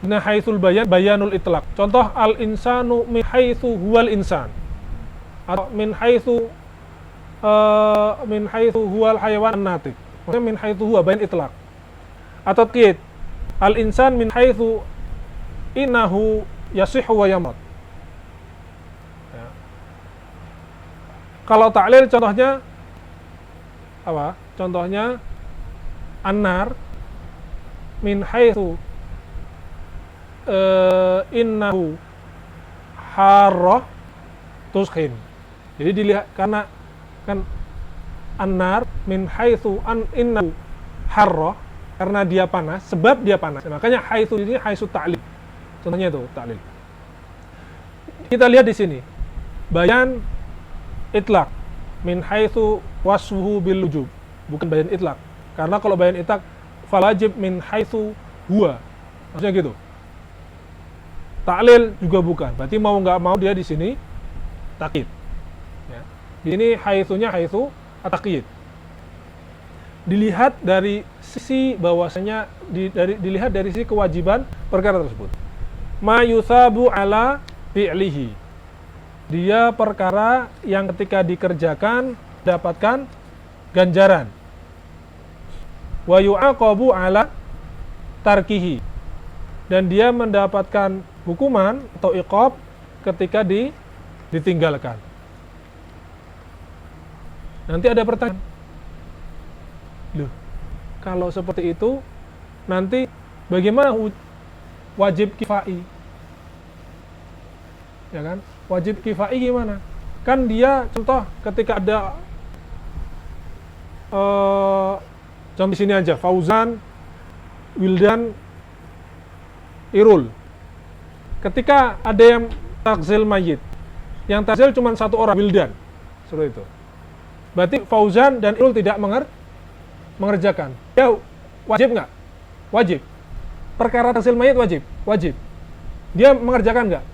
Nah, haitsul bayan, bayanul itlaq. Contoh, al-insanu min haitsu huwal insan. Atau min haitsu huwal hayawan an-natiq. Maksudnya min haitsu huwa bayan itlaq. Atau qid, al-insan min haitsu innahu yasihhu wa yamut. Ya. Kalau ta'lil contohnya apa? Contohnya an-nar min haitsu innahu harrah tuskhin. Jadi dilihat karena kan an-nar min haitsu innahu harrah, karena dia panas, sebab dia panas. Makanya haitsu ini haitsu ta'lil. Contohnya itu ta'lil. Kita lihat di sini. Bayan itlaq min haitsu wasfuhu bil wujub. Bukan bayan itlaq. Karena kalau bayan itlaq fal wajib min haitsu huwa. Maksudnya gitu. Ta'lil juga bukan. Berarti mau nggak mau dia di sini takyid. Ya. Di sini haitsunya haitsu at-takyid. Dilihat dari sisi bahwasanya dilihat dari sisi kewajiban perkara tersebut. Ma yusabu ala fi'lihi. Dia perkara yang ketika dikerjakan dapatkan ganjaran. Wa yu'aqabu ala tarkihi. Dan dia mendapatkan hukuman atau iqab ketika ditinggalkan. Nanti ada pertanyaan. Loh, kalau seperti itu nanti bagaimana wajib kifai? Ya kan? Wajib kifai gimana? Kan dia contoh ketika ada contoh di sini aja, Fauzan, Wildan, Irul. Ketika ada yang takzil mayit, yang takzil cuma 1 orang, Wildan, seperti itu. Berarti Fauzan dan Irul tidak mengerjakan. Ya wajib nggak? Wajib. Perkara takzil mayit wajib. Wajib. Dia mengerjakan nggak?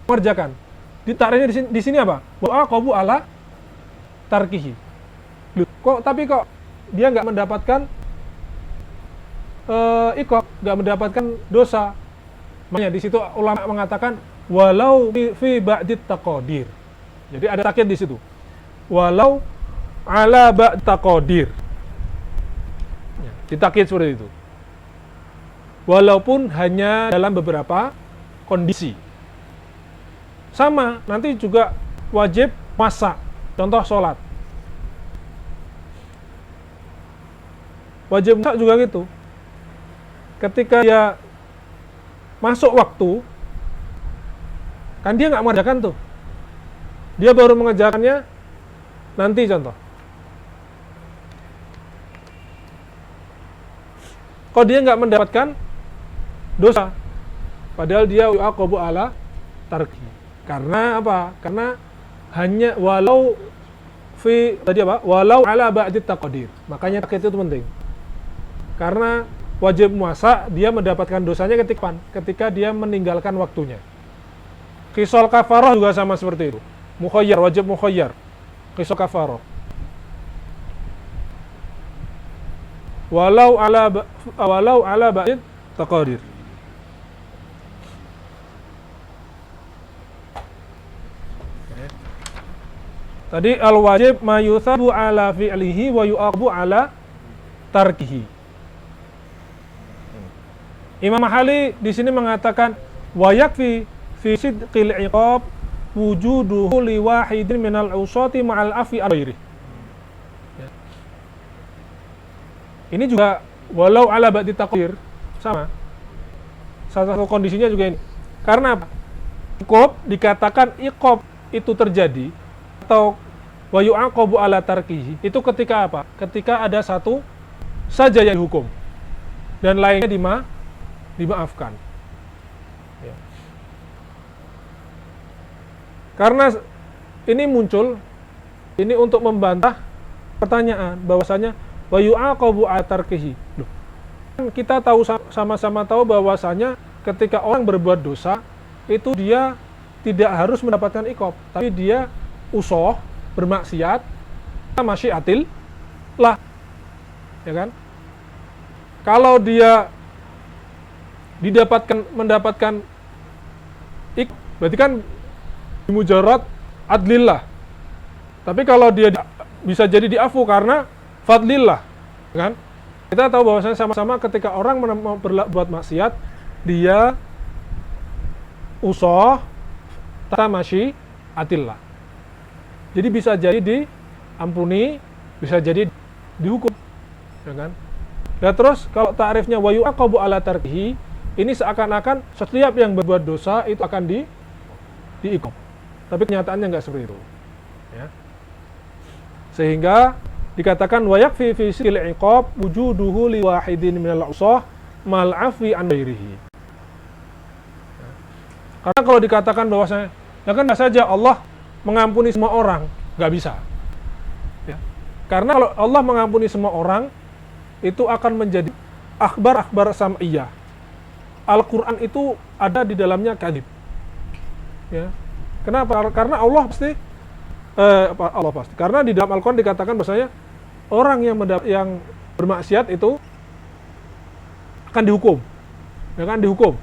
Mengerjakan. Ditaruhnya di sini apa? Wa aqabu ala tarkihi. Loh, tapi kok dia nggak mendapatkan iqab, nggak mendapatkan dosa. Makanya di situ ulama mengatakan walau fi ba'dit taqadir. Jadi ada takyid di situ. Walau ala ba'd taqadir. Ya, ditakyid seperti itu. Walaupun hanya dalam beberapa kondisi. Sama, nanti juga wajib masak. Contoh sholat. Wajib masak juga gitu. Ketika dia masuk waktu, kan dia nggak mengerjakan tuh. Dia baru mengerjakannya nanti contoh. Kok dia nggak mendapatkan dosa? Padahal dia yu'aqabu ala tarki. Karena apa? Karena hanya walau fi tadi apa? Walau ala ba'dit taqdir. Makanya takyid itu penting. Karena wajib puasa dia mendapatkan dosanya ketika dia meninggalkan waktunya. Qisal kafarah juga sama seperti itu. Mukhayyar, wajib mukhayyar. Qisal kafarah. Walau ala ba'id taqdir. Tadi al-wajib ma yusabu ala fi'lihi wa yu'aqabu ala tarkihi. Imam Mahali di sini mengatakan wa yakfi fi sidqil iqab wujuduhu li wahidin minal usati ma'al afi al-ghairi. Ini juga walau ala ba'di taqdir sama. Salah satu kondisinya juga ini. Karena apa? Iqab dikatakan iqab itu terjadi atau wa yu'aqabu ala tarkihi itu ketika apa? Ketika ada satu saja yang dihukum dan lainnya dimaafkan. Ya. Karena ini muncul ini untuk membantah pertanyaan bahwasanya wa yu'aqabu ala tarkihi. Loh, kita tahu sama-sama tahu bahwasanya ketika orang berbuat dosa itu dia tidak harus mendapatkan iqab, tapi dia usoh bermaksiat masyiatil lah, ya kan? Kalau dia mendapatkan iqab, berarti kan mujarrad adlillah. Tapi kalau dia bisa jadi diafu karena fadlillah, kan? Kita tahu bahwasanya sama-sama ketika orang berbuat maksiat, dia usoh masyiatillah. Jadi bisa jadi diampuni, bisa jadi dihukum, ya kan? Dan terus kalau ta'rifnya wa yu'aqabu ala tarkihi, ini seakan-akan setiap yang berbuat dosa itu akan diiqab. Tapi kenyataannya enggak seperti itu. Ya. Sehingga dikatakan wa yakfi fi sil iqab wujuduhu li wahidin minal usah mal afi an ghairihi. Karena kalau dikatakan bahwasanya ya kan saja Allah mengampuni semua orang, nggak bisa. Ya. Karena kalau Allah mengampuni semua orang, itu akan menjadi akhbar sam'iyah. Al-Quran itu ada di dalamnya kadzib. Ya. Kenapa? Karena Allah pasti, Karena di dalam Al-Quran dikatakan bahwasanya orang yang bermaksiat itu akan dihukum. Ya kan, dihukum.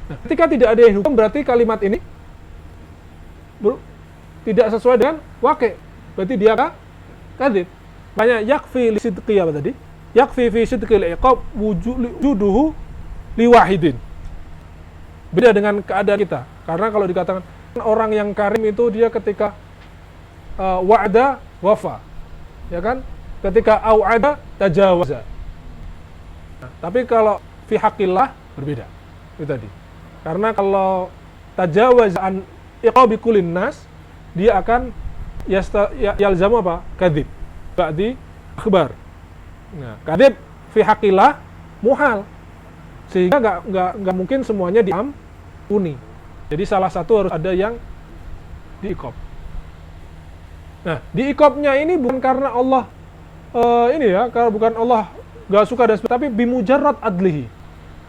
Nah, ketika tidak ada yang hukum, berarti kalimat ini tidak sesuai dengan waqi'. Berarti dia kadzib. Makanya yakfi li sidqi apa tadi? Yakfi fi sidqil iqab wujuduhu li wahidin. Beda dengan keadaan kita. Karena kalau dikatakan orang yang karim itu dia ketika wa'ada wafa. Ya kan? Ketika au'ada tajawaza. Nah, tapi kalau fi haqqillah berbeda. Itu tadi. Karena kalau tajawaza an iqabi kullin nas, dia akan yalzamu apa? Kadzib. Ba'di akhbar. Nah, kadzib fi haqqillah muhal. Sehingga enggak mungkin semuanya diampuni. Jadi salah satu harus ada yang diiqab. Nah, diiqabnya ini bukan karena Allah karena bukan Allah enggak suka dan tapi bimujarrad adlihi.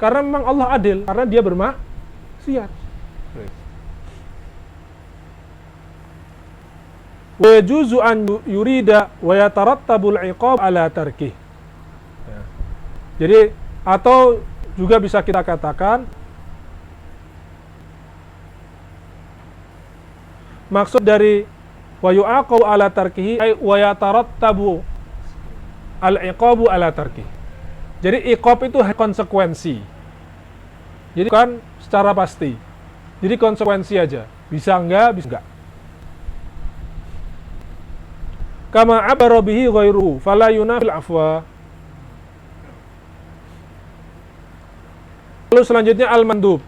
Karena memang Allah adil, karena dia bermaksiat. Wa yajuzu an yurida wa yatarattabul iqab ala tarkih. Ya. Jadi atau juga bisa kita katakan maksud dari wa yu'aqabu ala tarkihi ay wa yatarattabu al iqabu ala tarkih. Jadi iqab itu konsekuensi. Jadi kan secara pasti. Jadi konsekuensi aja. Bisa enggak? Kama abara bihi ghairuhu fala yunafil afwa. Lalu selanjutnya al-mandub.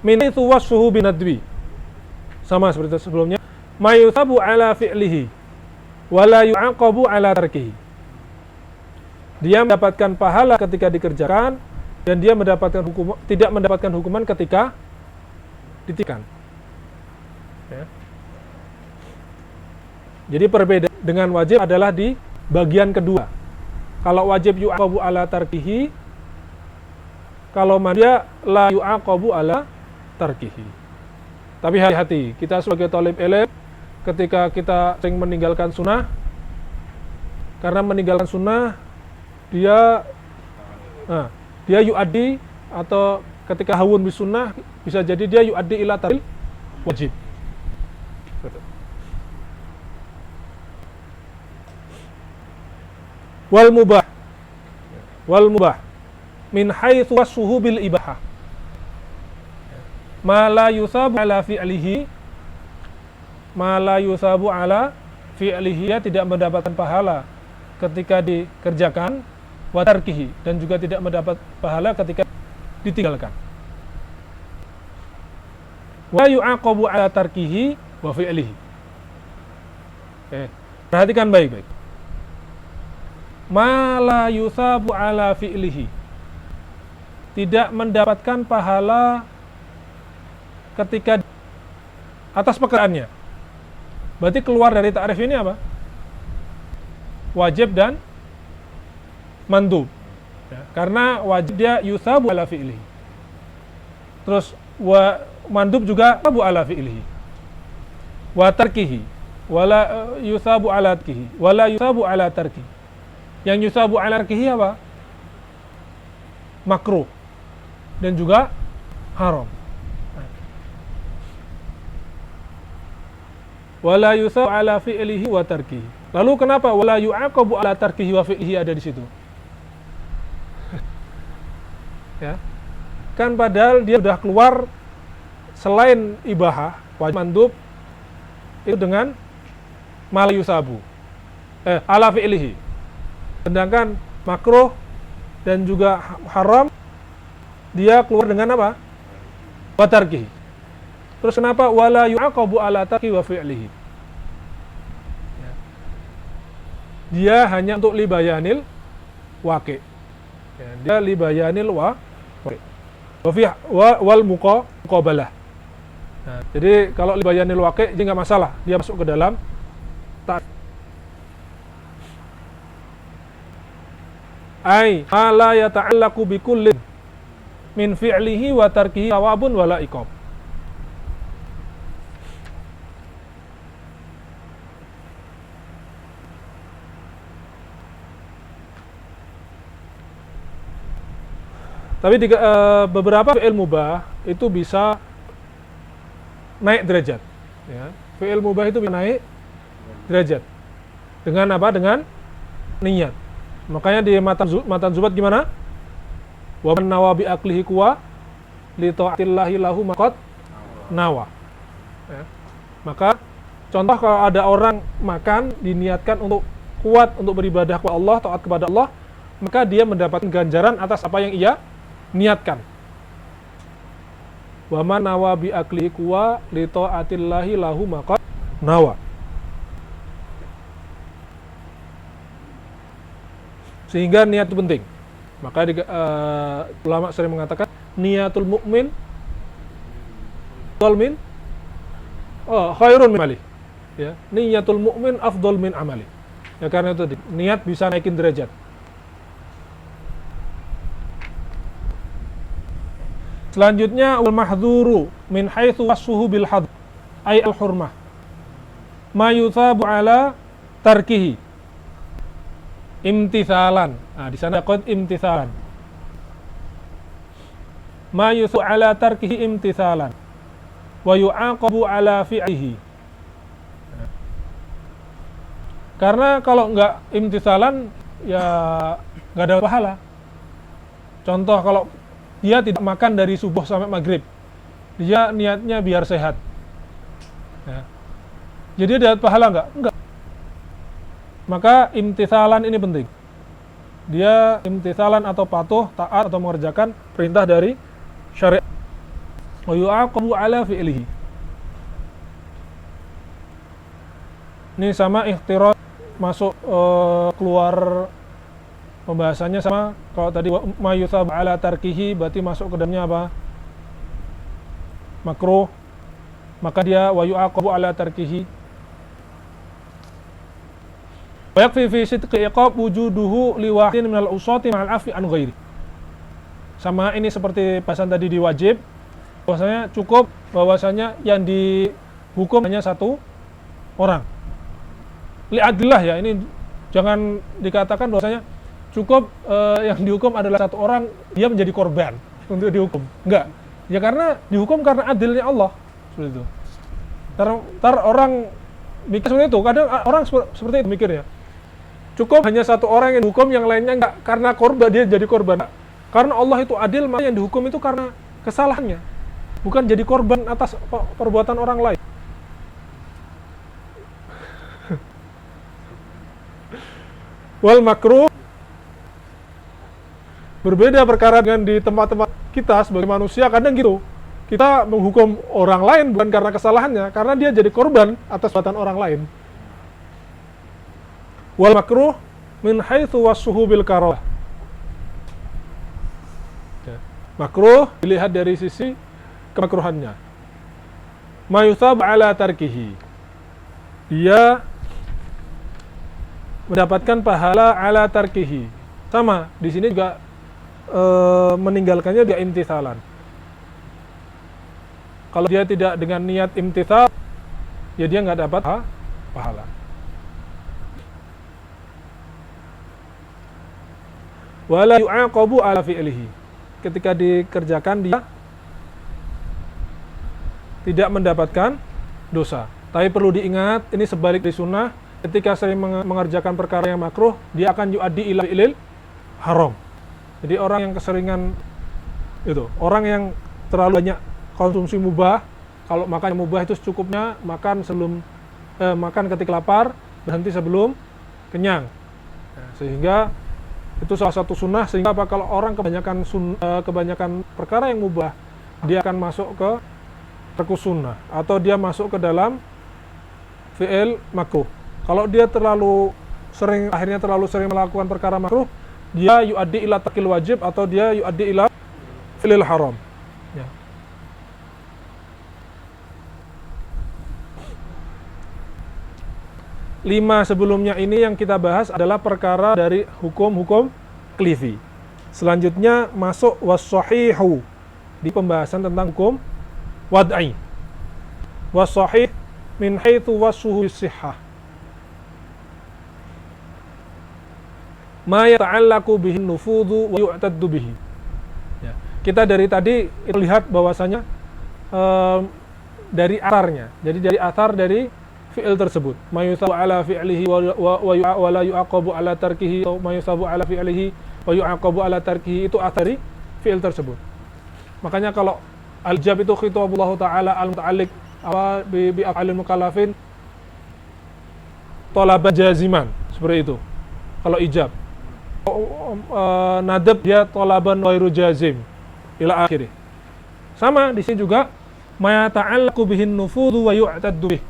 Min itu wasfuhu binadwi. Sama seperti sebelumnya. Ma yuthabu ala fi'lihi wala yu'aqabu ala tarkihi. Dia mendapatkan pahala ketika dikerjakan dan dia tidak mendapatkan hukuman ketika ditinggalkan. Ya. Jadi perbedaan dengan wajib adalah di bagian kedua. Kalau wajib yu'aqabu ala tarkihi, kalau dia la yu'aqabu ala tarkihi. Tapi hati-hati, kita sebagai talib ilm ketika kita sering meninggalkan sunnah, karena meninggalkan sunnah dia yu'addi, atau ketika hawun bis sunnah bisa jadi dia yu'addi ila tarkil wajib. Wal mubah. Wal mubah min haitsu wasfuhu bil ibahah. Ma la yusabu ala fi'lihi. Ma la yusabu ala fi'lihi, ya tidak mendapatkan pahala ketika dikerjakan, wa tarkihi, dan juga tidak mendapat pahala ketika ditinggalkan. Wa yu'aqabu ala tarkihi wa fi'lihi. Perhatikan baik-baik. Ma la yusabu ala fi'lihi, tidak mendapatkan pahala ketika atas pekerjaannya. Berarti keluar dari ta'rif ini apa? Wajib dan mandub. Ya, karena wajib dia yusabu ala fi'lihi. Terus mandub juga yusabu ala fi'lihi. Wa tarkihi wala yusabu ala tarkihi wala yusabu ala tarkihi. Yang yusabu ala tarkihi apa? Makruh dan juga haram. Wala yusabu ala fi'lihi wa tarkihi. Lalu kenapa wala yu'aqabu ala tarkihi wa fi'lihi ada di situ? Ya. Kan padahal dia sudah keluar selain ibahah, wajib mandub itu dengan mal yusabu. Ala fi'lihi. Sedangkan makruh dan juga haram dia keluar dengan apa? Wa tarkihi. Terus kenapa wala yu'aqabu ala tarkihi wa fi'lihi? Ya. Dia hanya untuk libayanil waqi'. Ya, dia libayanil waqi'. Wal muqabalah. Nah, jadi kalau libayanil waqi' jadi nggak masalah, dia masuk ke dalam ta'rif. Ai ma la yata'allaqu bi kullin min fi'lihi wa tarkihi thawabun wala iqab. Tapi beberapa fi'il mubah itu bisa naik derajat. Ya. Fi'il mubah itu bisa naik derajat. Dengan apa? Dengan niat. Makanya di matan Zubat gimana? Wa man nawa bi aqlihi kuwa li ta'atillahi lahu maqad nawa. Ya. Maka contoh kalau ada orang makan diniatkan untuk kuat untuk beribadah kepada Allah, taat kepada Allah, maka dia mendapatkan ganjaran atas apa yang ia niatkan. Wa man nawa bi aqlihi kuwa li ta'atillahi lahu maqad nawa. Sehingga niat itu penting. Maka ulama sering mengatakan niatul mukmin afdal min khairun min amali. Ya, niatul mukmin afdal min amali. Ya karena itu niat bisa naikin derajat. Selanjutnya wal mahdhuru min haitsu wasfuhu bil hadd ay al hurmah. Ma yuthabu ala tarkihi imtithalan. Nah, di sana qad imtithalan. Ma yusu ala tarkihi imtithalan wa yu'aqabu ala fi'lihi. Karena kalau enggak imtithalan ya enggak ada pahala. Contoh kalau dia tidak makan dari subuh sampai maghrib, dia niatnya biar sehat. Ya. Jadi dia dapat pahala enggak? Enggak. Maka imtithalan ini penting. Dia imtithalan atau patuh, taat atau mengerjakan perintah dari syariat. Wa yu'aqabu ala fi'lihi. Ini sama ikhtirat masuk keluar pembahasannya sama. Kalau tadi ma yuthab ala tarkihi berarti masuk ke dalamnya apa? Makruh. Maka dia wa yu'aqabu ala tarkihi. Yakfi fi sidqi iqab wujuduhu li wahidin minal usati ma'al afi an ghairi. Sama ini seperti bahasan tadi di wajib, bahwasanya cukup bahwasanya yang dihukum hanya satu orang. Li adillah ya, ini jangan dikatakan bahwasanya cukup yang dihukum adalah satu orang, dia menjadi korban untuk dihukum. Enggak. Ya karena dihukum karena adilnya Allah. Seperti itu. Tar orang mikir seperti itu, kadang orang seperti itu mikirnya. Cukup hanya satu orang yang dihukum, yang lainnya enggak karena korban dia jadi korban. Karena Allah itu adil, maka yang dihukum itu karena kesalahannya, bukan jadi korban atas perbuatan orang lain. Wal makruh, berbeda perkara dengan di tempat-tempat kita sebagai manusia. Kadang gitu, kita menghukum orang lain bukan karena kesalahannya, karena dia jadi korban atas perbuatan orang lain. Wal makruh min haitsu wassuhu bil karah. Makruh dilihat dari sisi kemakruhannya. Ma yuthab ala tarkihi. Dia mendapatkan pahala ala tarkihi. Sama, di sini juga meninggalkannya dia imtithalan. Kalau dia tidak dengan niat imtithal, ya dia nggak dapat pahala. Wala yu'aqabu ala fi'lihi. Ketika dikerjakan dia tidak mendapatkan dosa. Tapi perlu diingat, ini sebalik di sunnah, ketika sering mengerjakan perkara yang makruh, dia akan yu'addi ila fi'lil haram. Jadi orang yang keseringan itu, orang yang terlalu banyak konsumsi mubah, kalau makan mubah itu secukupnya, makan ketika lapar, berhenti sebelum kenyang. Nah, sehingga itu salah satu sunnah, sehingga kalau orang kebanyakan perkara yang mubah, dia akan masuk ke tarkus sunnah, atau dia masuk ke dalam fi'il makruh. Kalau dia akhirnya terlalu sering melakukan perkara makruh, dia yu'addi ila tarkil wajib, atau dia yu'addi ila fi'il haram. Ya. Lima sebelumnya ini yang kita bahas adalah perkara dari hukum-hukum taklifi. Selanjutnya masuk was-shahihu di pembahasan tentang hukum wad'i. Was-shahih min haitsu wassuhu bis-sihhah. Ma yata'allaqu bihin nufudhu wa yu'taddu bihi. Ya. Kita dari tadi lihat bahwasanya dari atharnya. Jadi dari athar dari fi'il tersebut, ma yusabu ala fi'lihi wa la yu'aqabu ala tarkihi, atau ma yusabu ala fi'lihi wa yu'aqabu ala tarkihi, itu athari fi'il tersebut. Makanya kalau al-ijab itu khitabullah ta'ala al-muta'alliq bi af'alil mukallafin talaban jaziman, seperti itu. Kalau ijab, nadab dia talaban ghairu jazim ila akhirih. Sama di sini juga ma yata'allaqu bihin nufudhu wa yu'taddu bih.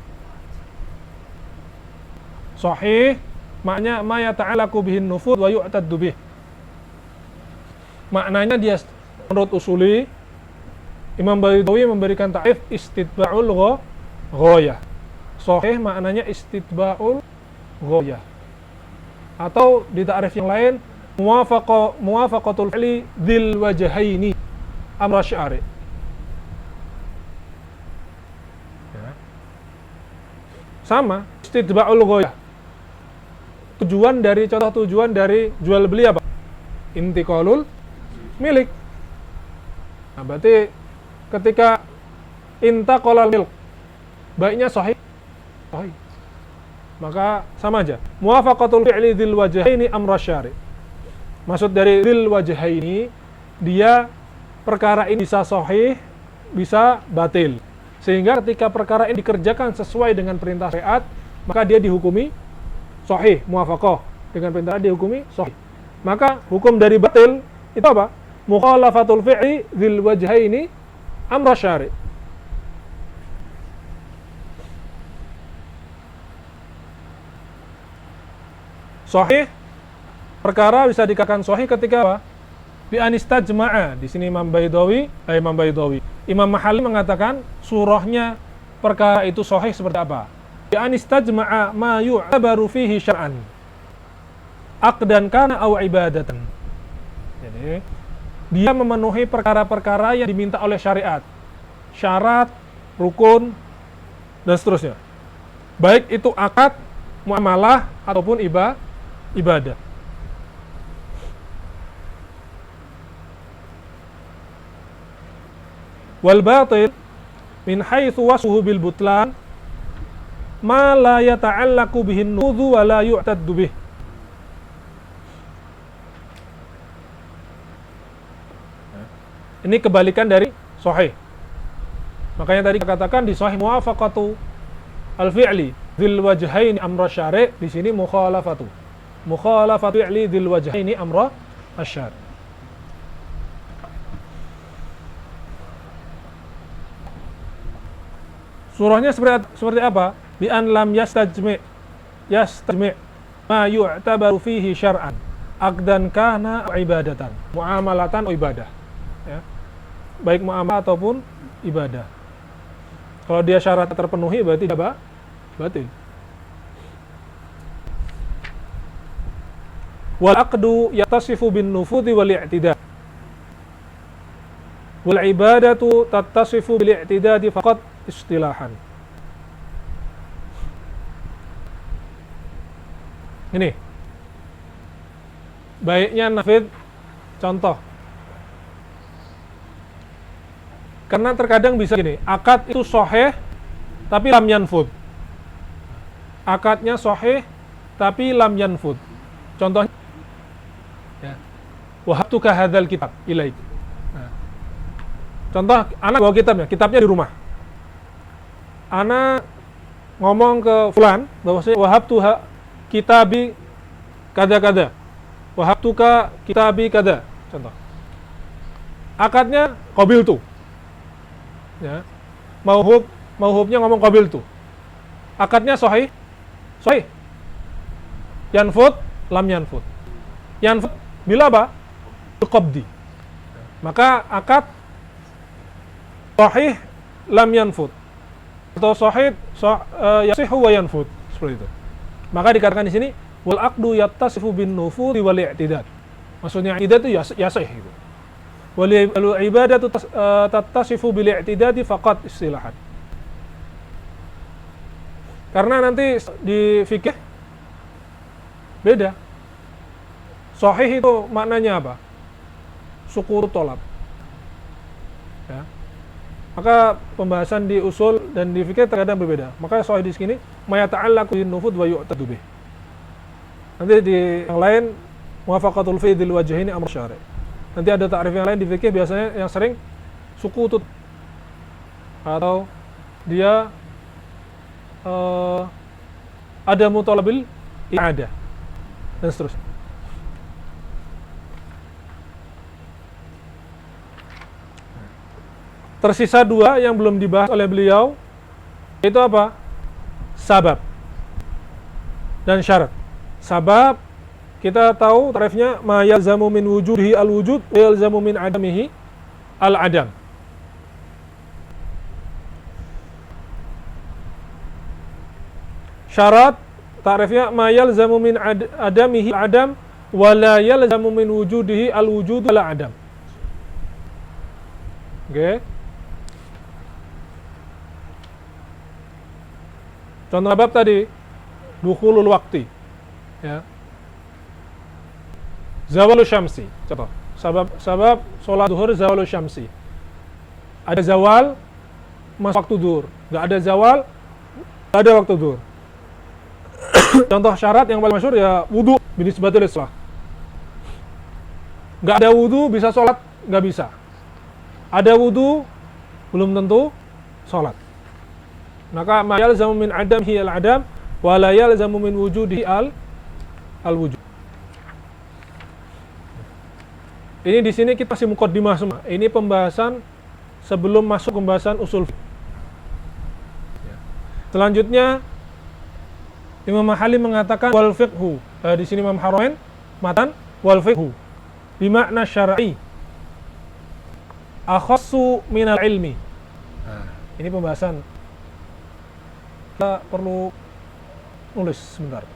Sahih maknanya ma yata'allaqu bihin nufudh wa yu'taddu bih. Maknanya dia menurut usuli Imam Baydawi memberikan ta'rif istitba'ul ghayah. Sahih maknanya istitba'ul ghayah. Atau di ta'rif yang lain muwafaqatul fi'li dzil wajhaini amr syari'. Ya. Sama istitba'ul ghayah. Contoh tujuan dari jual beli apa? Intiqalul milik. Nah, berarti ketika intaqalal milk, baiknya sahih. Maka sama aja. Muwafaqatul fi'li dzil wajhaini amra syari'. Maksud dari dzil wajhaini, dia perkara ini bisa sahih, bisa batil. Sehingga ketika perkara ini dikerjakan sesuai dengan perintah syariat, maka dia dihukumi sahih, muwafaqah. Dengan perintah dihukumi sahih. Maka hukum dari batil itu apa? Mukhalafatul fi'li dzil wajhaini amra syari'. Sahih, perkara bisa dikatakan sahih ketika apa? Bi anistajma'a. Di sini Imam Baydawi. Imam Mahali mengatakan surahnya perkara itu sahih seperti apa? Bi anistajma'a ma yu'tabaru fihi syar'an. Aqdan kana aw ibadatan. Jadi dia memenuhi perkara-perkara yang diminta oleh syariat. Syarat, rukun, dan seterusnya. Baik itu akad, muamalah, ataupun ibadah. Wal batil min haitsu wasfuhu bil butlan ma la yata'allaqu bihin nudhu wa la yu'taddu bih. Ini kebalikan dari sahih. Makanya tadi katakan di sahih muwafaqatu al-fi'li dzil wajhaini amra syari', di sini mukhalafatu. Mukhalafatu fi'li dzil wajhaini amra asyari'. Surahnya seperti apa? Bi an lam yastajmi' ma yu'tabaru fihi syar'an aqdan kana ibadatan, muamalatan atau ibadah, ya. Baik muamalah ataupun ibadah. Kalau dia syarat terpenuhi berarti apa? Batil. Wal aqdu yattasifu bin nufudhi wal i'tidad. Wal ibadatu tattasifu bil i'tidadi faqat istilahan. Ini baiknya nafid contoh. Karena terkadang bisa gini, akad itu sahih tapi lam yanfud. Akadnya sahih tapi lam yanfud. Contohnya, ya, wahabtuka hadzal kitab ilaik. Nah, contoh, anak bawa kitabnya di rumah. Anak ngomong ke fulan bahwasanya wahabtuha kitabi kada-kada. Wahabtuka kitabi kada. Contoh. Akadnya qabiltu. Ya. Mauhubnya ngomong qabiltu. Akadnya sahih. Sahih. Yanfud, lam yanfud. Yanfud bila apa? Qabdi. Maka akad sahih lam yanfud. Atau sahih yasihu wa yanfud, seperti itu. Maka dikatakan di sini wal aqdu yattasifu bin nufudhi wal i'tidad. Maksudnya i'tidad itu yasih gitu. Wal ibadatu tattasifu bil i'tidadi faqat istilahan. Karena nanti di fikih beda. Sahih itu maknanya apa? Syukur tolab. Ya. Maka pembahasan di usul dan di fikih terkadang berbeda. Maka sahih di sini ma yata'allaqu bin nufud wa yu'tadu bih. Nanti di yang lain muwafaqatul fi'il wajhaini amr syari'. Nanti ada takrif yang lain di fikih biasanya yang sering sukutut atau dia ada mutalabil i'adah dan seterusnya. Tersisa dua yang belum dibahas oleh beliau, yaitu apa? Sabab dan syarat. Sabab kita tahu tarifnya ma yalzamu min wujudihi al-wujud wa yalzamu min adamihi al-adam. Syarat tarifnya ma yalzamu min adamihi al-adam wa la yalzamu min wujudihi al-wujud al-adam. Oke. Contoh bab tadi dukhulul waqti, ya. Zawalul syamsi, contoh. Sabab sholat duhur zawalul syamsi. Ada zawal, masuk waktu duhur. Enggak ada zawal, enggak ada waktu duhur. Contoh syarat yang paling masyhur ya wudu binisbatil islah. Enggak ada wudu bisa sholat, enggak bisa. Ada wudu belum tentu sholat. Maka ma yalzamu min adamihi al-adam wa la yalzamu min wujudihi al-wujud. Ini di sini kita masih muqaddimah semua. Ini pembahasan sebelum masuk pembahasan usul fiqh. Selanjutnya Imam Mahali mengatakan wal fiqhu. Di sini Imam Haramain matan wal fiqhu bimakna syar'i akhassu minal ilmi. Ini pembahasan. Kita perlu nulis sebentar.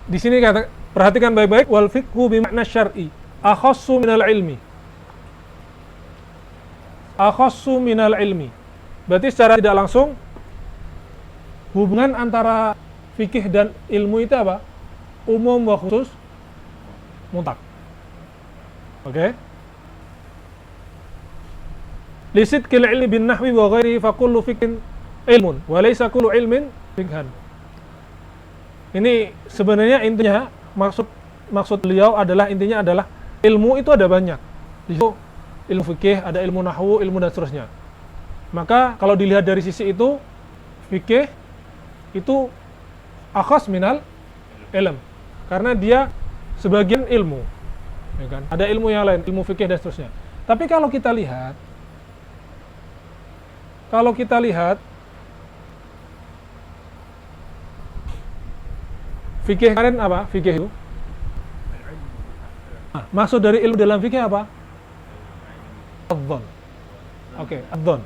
Di sini kata, perhatikan baik-baik wal fiqhu bimakna syar'i akhassu minal ilmi. Akhassu minal ilmi. Berarti secara tidak langsung hubungan antara fikih dan ilmu itu apa? Umum wa khusus mutlak. Oke? Lisid kil ilmi bin nahwi wa ghairihi fa kullu fiqhin ilmun wa laysa kullu ilmin fiqhan. Ini sebenarnya intinya maksud maksud beliau adalah intinya adalah ilmu itu ada banyak. Di situ ilmu fikih, ada ilmu nahwu, ilmu dan seterusnya. Maka kalau dilihat dari sisi itu, fikih itu akhas minal ilm, karena dia sebagian ilmu, ya kan? Ada ilmu yang lain, ilmu fikih dan seterusnya. Tapi kalau kita lihat fikih kemarin apa? Fikih itu maksud dari ilmu dalam fikih apa? Adzon. Oke, adzon.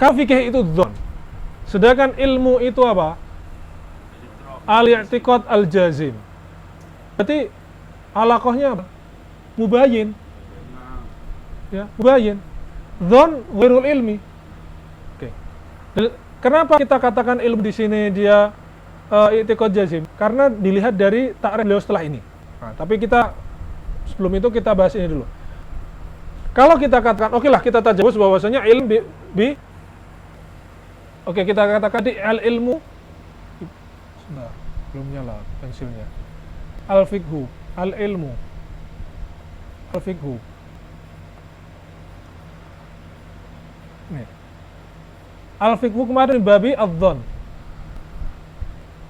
Kalau fikih itu dzon, sedangkan ilmu itu apa? Al-i'tiqad al-jazim. Berarti alaqahnya apa? Mubayyin. Ya, mubayyin. Dzon ghairul ilmi. Oke. Kenapa kita katakan ilmu di sini dia i'tiqad jazim? Karena dilihat dari takrif beliau setelah ini. Nah, tapi kita sebelum itu kita bahas ini dulu. Kalau kita katakan, oke lah kita tajawuz bahwasanya ilmu oke, kita katakan di al-ilmu. Nah, belum nyala pensilnya. Al-fiqhu, al-ilmu, al-fiqhu. Nih. Al-fiqhu kemarin babi adzon.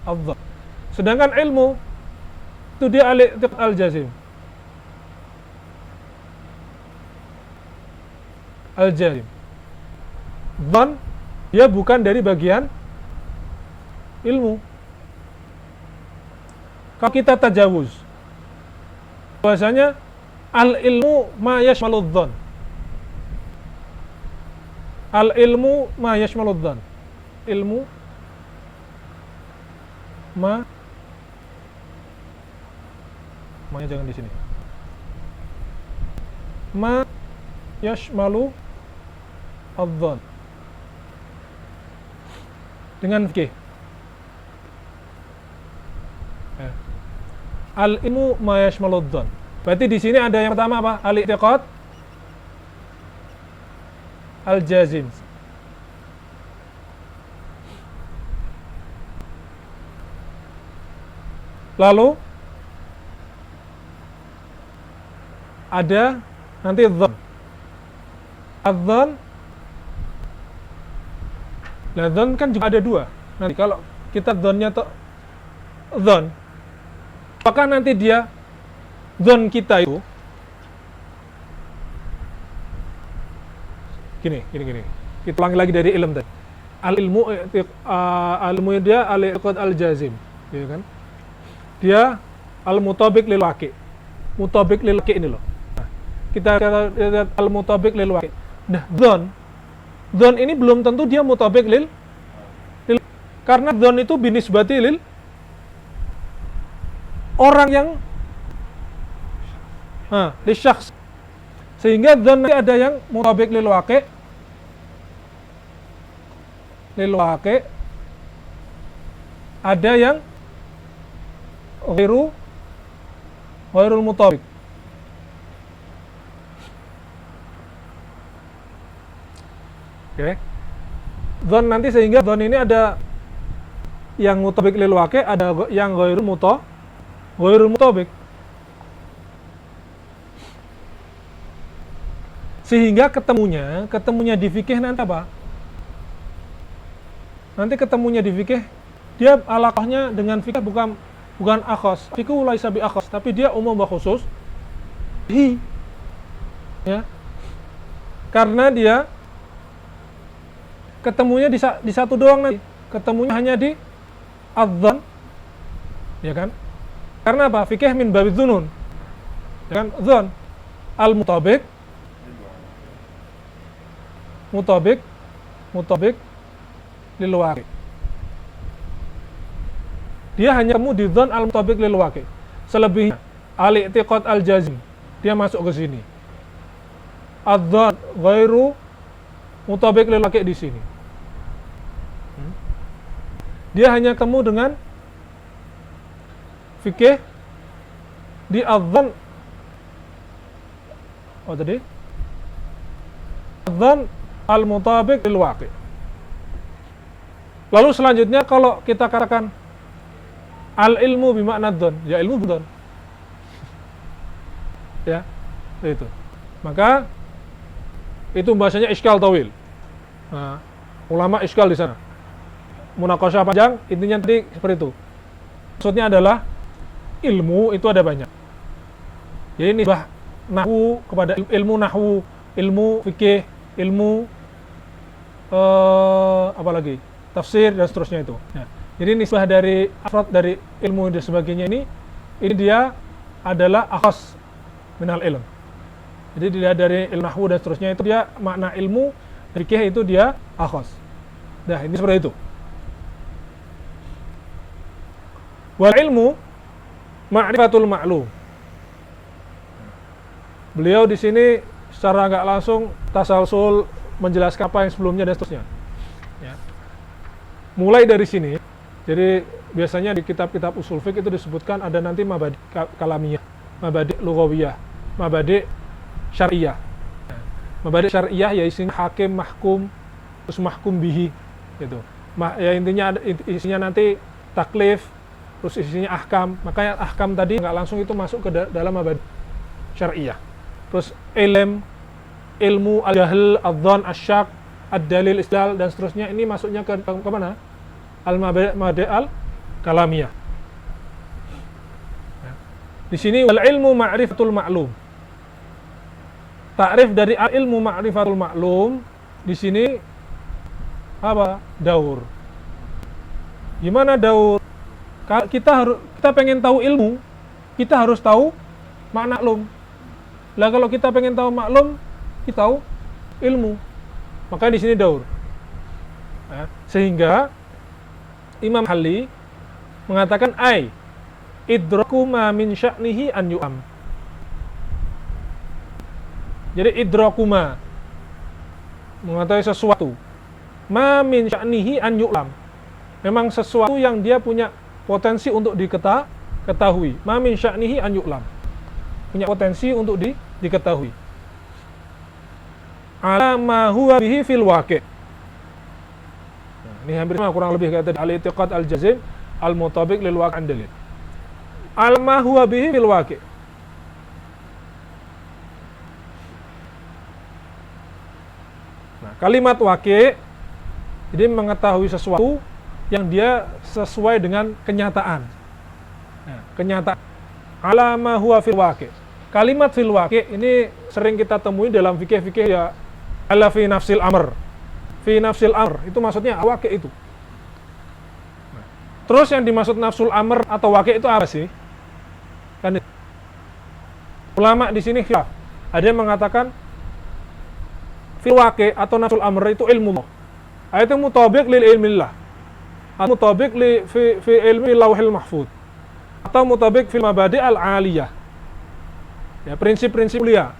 Adzon. Sedangkan ilmu itu dia al-i'tiqad al-jazim. Al-jazim. Dzon dia bukan dari bagian ilmu. Kalau kita tajawuz, bahasanya al-ilmu ma yashmalud dzan. Al-ilmu ma yashmalud dzan. Ilmu ma jangan di sini. Ma yashmalu adzan. Dengan fikih. Al-ilmu ma yashmalud dzan. Berarti di sini ada yang pertama apa? Al-i'tiqad al-jazim. Lalu ada nanti dzan. Adzan. Nah, dzan kan juga ada dua. Nanti kalau kita dzannya dzan, apakah nanti dia dzan kita itu gini. Kita ulangi lagi dari ilm tadi. Al-ilmu al-ilmu dia al-i'tiqad al-jazim, ya kan? Dia al-mutabiq lil waqi'. Mutabiq lil waqi' ini loh. Nah, kita lihat al-mutabiq lil waqi'. Nah, dzan ini belum tentu dia mutabiq lil karena dzan itu binisbati lil orang yang li syakhs. Sehingga dzan nanti ada yang mutabiq lil waqi', ada yang ghairul mutabiq. Oke. Dzan nanti sehingga dzan ini ada yang mutabiq lil waqi', ada yang ghairul mutabiq. Sehingga ketemunya di fikih nanti apa? Nanti ketemunya di fikih dia alaqahnya dengan fikih bukan akhas. Fikih laisa bi akhas, tapi dia umum wa khusus. Ya. Karena dia ketemunya di satu doang nanti. Ketemunya hanya di adzan. Ya kan? Karena apa? Fikih min babidz dzunun. Ya kan? Dzan al-mutabiq lil waqi'. Dia hanya temu di dzan al-mutabiq lil waqi'. Selebihnya al-i'tiqad al-jazim dia masuk ke sini. Adzan ghairu mutabiq lil waqi' di sini. Dia hanya temu dengan fikih di adzan. Tadi adzan al-mutabiq lil waqi'. Lalu selanjutnya kalau kita katakan Al ilmu bimakna dzon, ya ilmu dzon. Ya, itu. Maka itu bahasanya iskal tawil. Nah, ulama iskal di sana. Munaqasyah panjang, intinya tadi seperti itu. Maksudnya adalah ilmu itu ada banyak. Jadi nisbah nahwu kepada ilmu nahwu, ilmu fikih, ilmu apalagi tafsir dan seterusnya itu. Ya. Jadi nisbah dari afrad dari ilmu dan sebagainya ini dia adalah akhas minal ilm. Jadi dia dari ilmu nahwu dan seterusnya itu dia makna ilmu, fikih itu dia akhas. Nah, ini seperti itu. Wal ilmu ma'rifatul ma'lum. Beliau di sini secara nggak langsung tasalsul menjelaskan apa yang sebelumnya dan seterusnya. Ya. Mulai dari sini, jadi biasanya di kitab-kitab usul fiqh itu disebutkan ada nanti mabadi kalamiyah, mabadi lughawiyah, mabadi syariah. Mabadi syariah ya isinya hakim, mahkum, terus mahkum bihi gitu. Ya intinya isinya nanti taklif, terus isinya ahkam. Makanya ahkam tadi nggak langsung itu masuk ke dalam mabadi syariah. Terus ilmu al-jahl, ad-dhan, asyak, ad-dalil, istidlal dan seterusnya ini masuknya ke mana? Al-mabadi al-kalamiyah. Di sini wal ilmu ma'rifatul ma'lum. Ta'rif dari al-ilmu ma'rifatul ma'lum di sini apa? Daur. Gimana daur? Kita pengen tahu ilmu, kita harus tahu makna maklum. Lah kalau kita pengen tahu maklum, kita tahu ilmu. Maka di sini daur. Ya, sehingga Imam Hali mengatakan idraku ma min sya'nihi an yu'am. Jadi idraku ma mengetahui sesuatu ma min sya'nihi an yu'lam. Memang sesuatu yang dia punya potensi untuk diketahui. Ma min sya'nihi an yu'lam. Punya potensi untuk diketahui. Ala ma huwa bihi fil waqi'. Nah, ini hampir sama kurang lebih kayak tadi al-i'tiqad al-jazim al-mutabiq lil waqi' dalil. Ala ma huwa bihi fil waqi'. Nah, kalimat waqi' jadi mengetahui sesuatu yang dia sesuai dengan kenyataan. Nah, kenyataan. Ala ma huwa fil waqi'. Kalimat fil waqi' ini sering kita temui dalam fikih-fikih ya ala fi nafsil amr. Fi nafsil amr itu maksudnya waqi' itu. Nah, terus yang dimaksud nafsul amr atau waqi' itu apa sih? Kan ulama di sini khilaf. Ada yang mengatakan fil waqi' atau nafsul amr itu ilmu. Itu mutabiq lil ilmillah. Atau mutabiq li fi ilmi lauhil mahfuz. Atau mutabiq fil mabadi' al-aliyah. Ya, prinsip-prinsip mulia.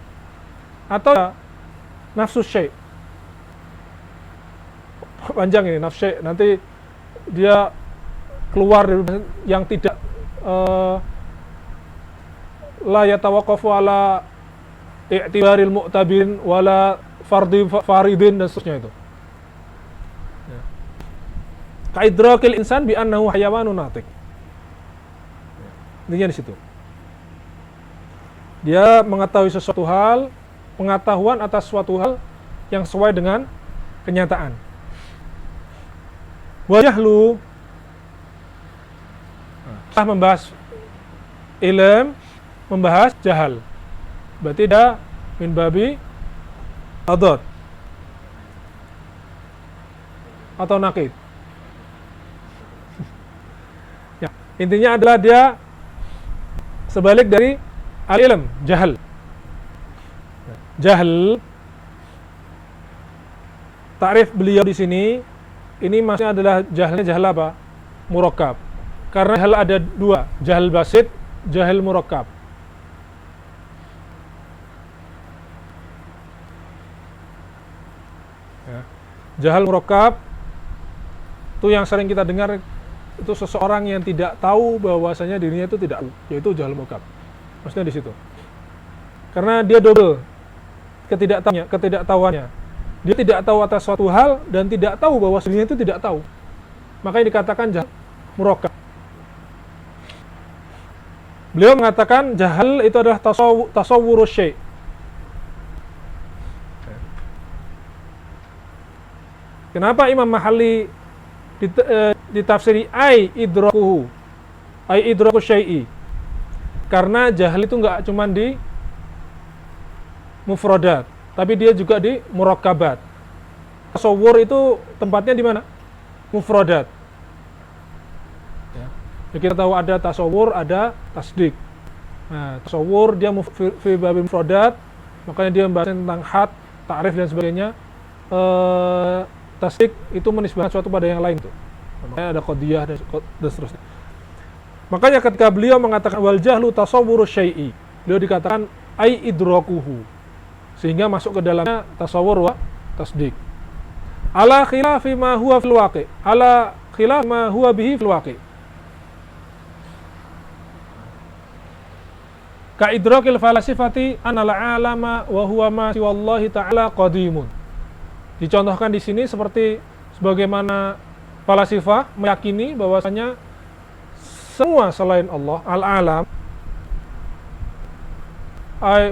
Atau ya, nafsu syai'. Panjang ini nafsu syai'. Nanti dia keluar dari yang tidak la yatawaqqafu ala i'tibaril mu'tabirin wala faridin dan seterusnya itu. Ya. Ka'idrakil insan bi annahu hayawanun natiq. Intinya di situ. Dia mengetahui sesuatu hal, pengetahuan atas suatu hal yang sesuai dengan kenyataan. Wa yahlu. Setelah membahas ilm, membahas jahal. Berarti dia min babi adad atau naqid. Ya, intinya adalah dia sebalik dari al-ilm, jahal. Jahal. Ta'rif beliau di sini, ini maksudnya adalah jahalnya jahal apa? Murakkab. Karena jahal ada dua, jahal basit, jahal murakkab. Ya. Jahal murakkab itu yang sering kita dengar, itu seseorang yang tidak tahu bahwasanya dirinya itu tidak, yaitu jahal murakkab. Maksudnya di situ. Karena dia double ketidaktahuannya. Dia tidak tahu atas suatu hal dan tidak tahu bahwa dirinya itu tidak tahu. Makanya dikatakan jahal murakkab. Beliau mengatakan jahal itu adalah tasawwurus syai'. Kenapa Imam Mahalli ditafsiri ai idrakuhu, ai idraku syai'i? Karena jahal itu nggak cuma di mufradat, tapi dia juga di murakkabat. Tasawwur itu tempatnya di mana? Mufradat. Ya. Kita tahu ada tasawwur, ada tasdik. Nah, tasawwur dia fi babil mufradat, makanya dia membahas tentang had, ta'rif dan sebagainya. Tasdik itu menisbahkan suatu pada yang lain tuh. Makanya ada qadiyah dan seterusnya. Makanya ketika beliau mengatakan wal jahlu tasawwuru syai'i, beliau dikatakan ai idrakuhu. Sehingga masuk ke dalamnya tasawwur wa tasdik. Ala khilafi ma huwa fil waqi'. Ala khilaf ma huwa bihi fil waqi'. Ka idrakil falasifati anal alama wa huwa ma siwallahi ta'ala qadimun. Dicontohkan di sini seperti sebagaimana falasifah meyakini bahwasanya semua selain Allah, al-alam,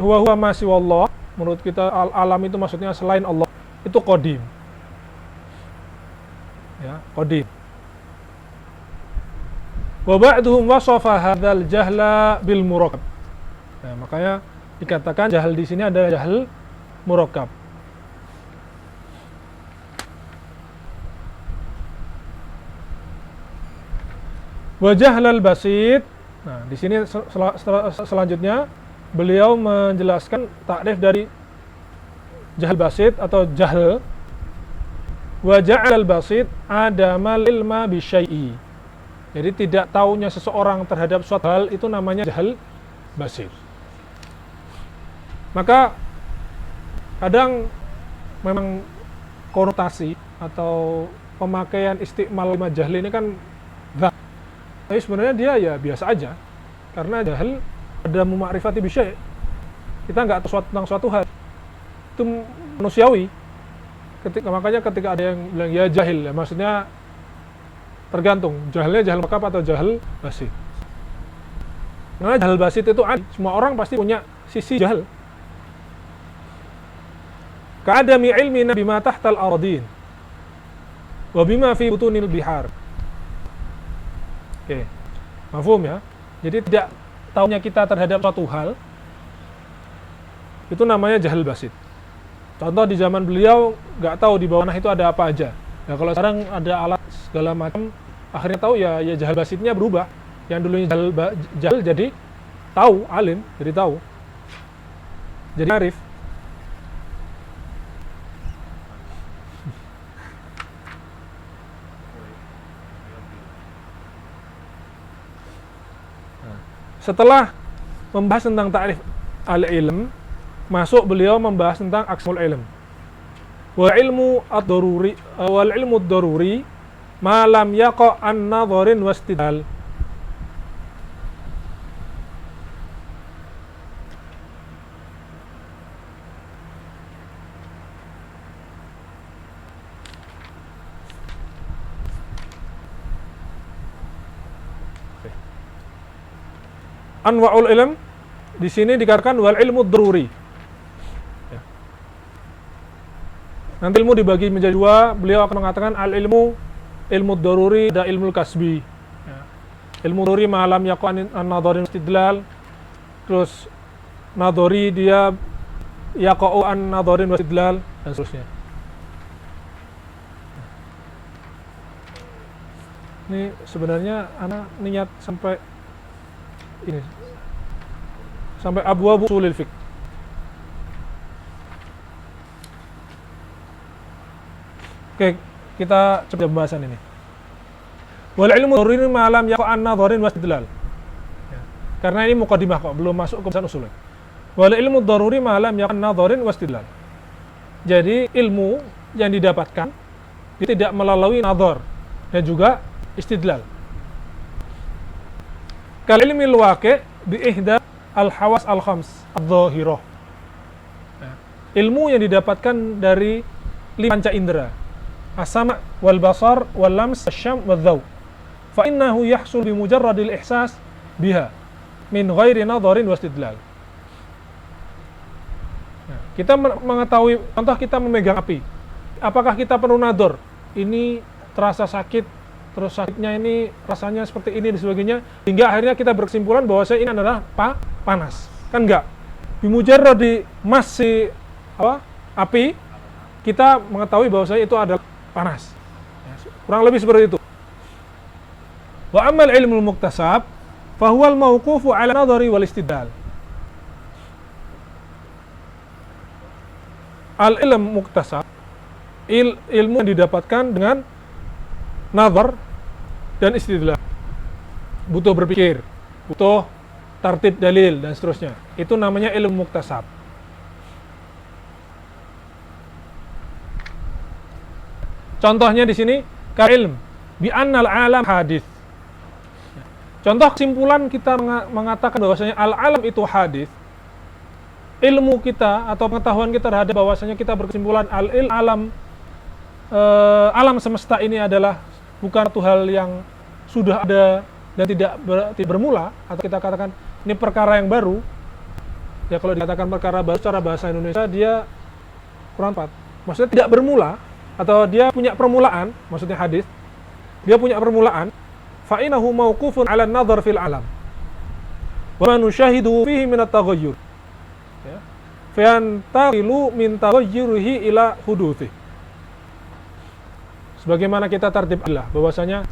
huwa ma siwallah, menurut kita al-alam itu maksudnya selain Allah, itu qadim. Ya, qadim. Wa ba'duhum wasafa hadzal jahla bil murakkab. Nah, makanya dikatakan jahal di sini adalah jahal murakkab. Wajah lal basit. Nah, di sini selanjutnya beliau menjelaskan takrif dari jahal basit atau jahl. Wajah lal basit adamal ilma bisyai'i. Jadi tidak tahunya seseorang terhadap suatu hal itu namanya jahal basit. Maka kadang memang konotasi atau pemakaian istiqmal jahil ini kan tapi sebenarnya dia ya biasa aja, karena jahil ada memakrifati bisyai'. Kita nggak tahu tentang suatu hal, itu manusiawi. Makanya ketika ada yang bilang ya jahil, ya maksudnya tergantung jahilnya jahil murakkab atau jahil basit. Karena jahil basit itu ada, semua orang pasti punya sisi jahil. Ka'adami ilmina bima tahtal ardin wa bima fi butunil bihar. Oke, mafhum ya. Jadi tidak tahunya kita terhadap suatu hal itu namanya jahil basit. Contoh di zaman beliau nggak tahu di bawah tanah itu ada apa aja. Nah kalau sekarang ada alat segala macam, akhirnya tahu ya jahil basitnya berubah. Yang dulunya jahil jadi tahu, alim jadi tahu, jadi arif. Setelah membahas tentang ta'rif al-ilm, masuk beliau membahas tentang aqsamul ilm. Wal ilmu ad-daruri ma lam yaqa' an nadharin wastidlal. Anwa'ul ilm di sini dikatakan wal ilmu daruri. Ya. Nanti ilmu dibagi menjadi dua. Beliau akan mengatakan al ilmu daruri dan ilmu kasbi. Ya. Ilmu daruri ma'alam yaqan an-nadharin istidlal. Terus nadhari dia yaqa'u an-nadharin istidlal dan seterusnya. Ini sebenarnya anak niat sampai ini sampai abwaab ushulil fiqh. Oke, kita coba pembahasan ini. Wal ilmu daruri ma lam yaqa' an nadharin wastidlal. Ya. Karena ini muqaddimah kok, belum masuk ke pembahasan usul. Wal ilmu daruri ma lam yaqa' an nadharin wastidlal. Jadi ilmu yang didapatkan dia tidak melalui nadhar dan juga istidlal. Kal ilmi al-waqi' bi ihda al-hawas al-khams adh-dhahirah. Nah, ilmu yang didapatkan dari 5 panca indera, as-sam' wal basar wal lams asy-syam wal dhauq. Fa innahu yahsul bi mujarradil ihsas biha min ghairi nadharin wastidlal. Nah, kita mengetahui, contoh kita memegang api. Apakah kita perlu nadhar? Ini terasa sakit, terus sakitnya ini rasanya seperti ini dan sebagainya, hingga akhirnya kita berkesimpulan bahwa ini adalah panas. Kan enggak? Bimujarradi masih api, kita mengetahui bahwa itu adalah panas. Kurang lebih seperti itu. Wa amal ilmul muktasab fahuwal mauqufu ala nadhari wal istidlal. Al-ilm muktasab, ilmu yang didapatkan dengan nazar dan istidlal. Butuh berpikir, butuh tartib dalil dan seterusnya. Itu namanya ilmu muktasab. Contohnya di sini ka-ilm bi annal alam hadis. Contoh kesimpulan kita mengatakan bahwasanya al-alam itu hadis. Ilmu kita atau pengetahuan kita terhadap bahwasanya kita berkesimpulan alam semesta ini adalah bukan satu hal yang sudah ada dan tidak bermula, atau kita katakan ini perkara yang baru. Ya, kalau dikatakan perkara baru secara bahasa Indonesia dia kurang tepat. Maksudnya tidak bermula, atau dia punya permulaan, maksudnya hadis. Dia punya permulaan, fa innahu mauqufun 'ala an-nadhar fil alam. Wa man nushahidu fihi min at-taghayyur. Ya. Fa yantaqilu min taghayyurihi ila huduthi. Sebagaimana kita tartib Allah bahwasanya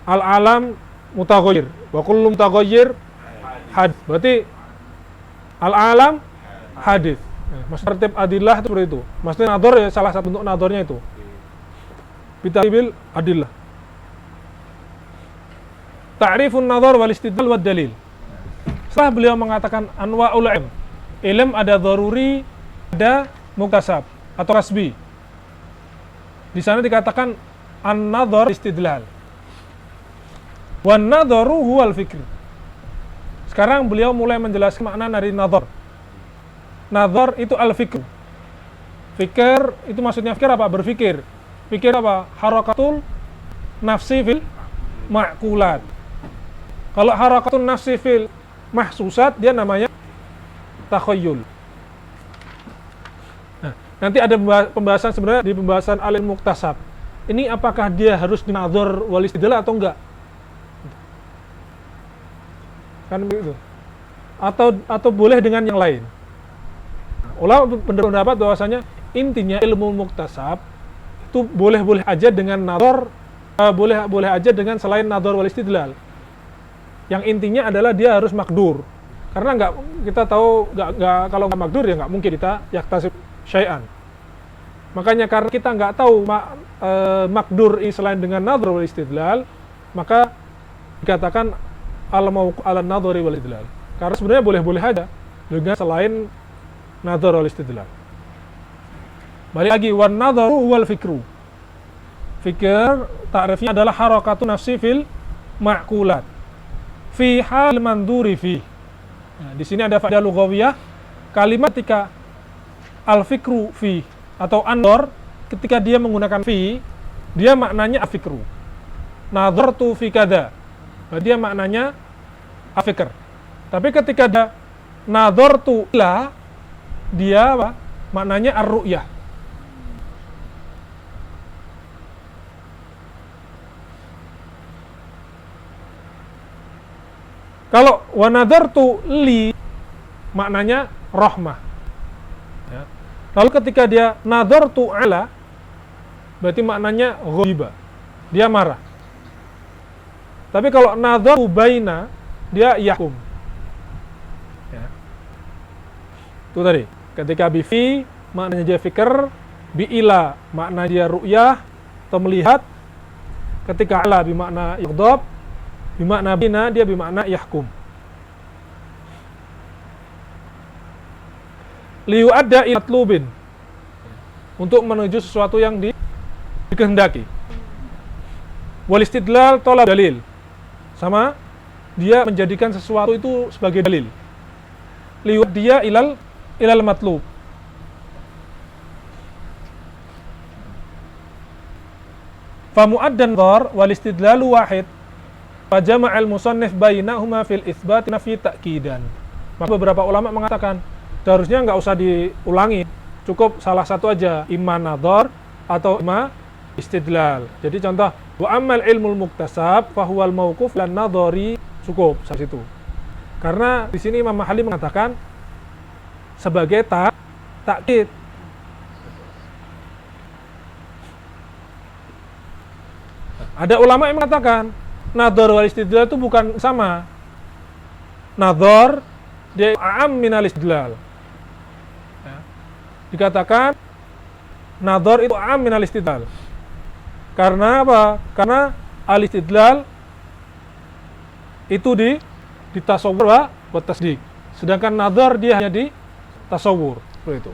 al-alam mutaghayyir wa kullu mutaghayyir hadis. Berarti al-alam hadis. Maksud tertib adillah itu seperti itu. Maksudnya nadhar ya salah satu bentuk nadharnya itu. Bitartibil adillah. Ta'rifun nadhar wal istidlal wad dalil. Setelah beliau mengatakan anwa'ul ilm. Ilm ada dharuri, ada muktasab atau kasbi. Di sana dikatakan an-nadhar istidlal. Wan nadharu huwal fikr. Sekarang beliau mulai menjelaskan makna dari nadhar. Nadhar itu al-fikr. Fikir itu maksudnya fikir apa? Berfikir. Fikir apa? Harakatul nafsi fil ma'kulat. Kalau harakatul nafsi fil mahsusat, dia namanya takhayyul. Nah, nanti ada pembahasan sebenarnya di pembahasan al-ilm muktasab. Ini apakah dia harus dinadhar wal istidlal atau enggak? Kan begitu. Atau boleh dengan yang lain. Ulama berpendapat bahwasanya intinya ilmu muktasab itu boleh-boleh aja dengan nadhar, boleh aja dengan selain nadhar wal istidlal. Yang intinya adalah dia harus makdur. Karena kita tahu kalau nggak makdur ya nggak mungkin kita yaktasib syai'an. Makanya karena kita nggak tahu makdur ini selain dengan nadhar wal istidlal, maka dikatakan al-nadhari wal istidlal. Karena sebenarnya boleh-boleh aja dengan selain nadhar wal istidlal. Balik lagi, wan nadharu wal fikru. Fikir ta'rifnya adalah harakatu nafsi fil ma'kulat fi hal manduri fi. Nah, di sini ada faedah lughawiyah. Kalimat ketika al fikru fi atau an-nadhar, ketika dia menggunakan fi, dia maknanya al-fikru. Nadhartu fi kada, dia maknanya al-fikr. Tapi ketika ada nadhartu ila, dia apa? Maknanya ar-ru'yah. Kalau wa nadartu li, maknanya rahmah. Ya. Lalu ketika dia nadartu ala, berarti maknanya ghaiba. Dia marah. Tapi kalau nadartu baina, dia yahkum. Ya. Itu tadi. Ketika bifi, maknanya dia fikir. Bi'ila, makna dia ru'yah, atau melihat. Ketika ala, bimakna yaghdab. Bimakna bina, dia bimakna yahkum. Liyu'adda ilatlubin, untuk menuju sesuatu yang dikehendaki. Wal istidlal tolab dalil, sama dia menjadikan sesuatu itu sebagai dalil. Liyu'addiya ilal matlub. Famu'addan dhar wal istidlalu wahid. Fajama'al musannif bainahuma fil itsbat nafi ta'kidan. Maka beberapa ulama mengatakan seharusnya nggak usah diulangi, cukup salah satu aja, imma nadhar atau imma istidlal. Jadi contoh, wa ammal ilmul muktasab fahuwal mauquf lan nadhari, cukup sampai situ. Karena di sini Imam Mahali mengatakan sebagai takkid. Ada ulama yang mengatakan nadhar wal istidlal itu bukan sama. Nadhar dia a'am minal istidlal. Ya. Dikatakan nadhar itu a'am minal istidlal. Karena apa? Karena al-istidlal itu di tasawwur wa tasdik. Sedangkan nadhar dia hanya di tasawwur. Seperti itu.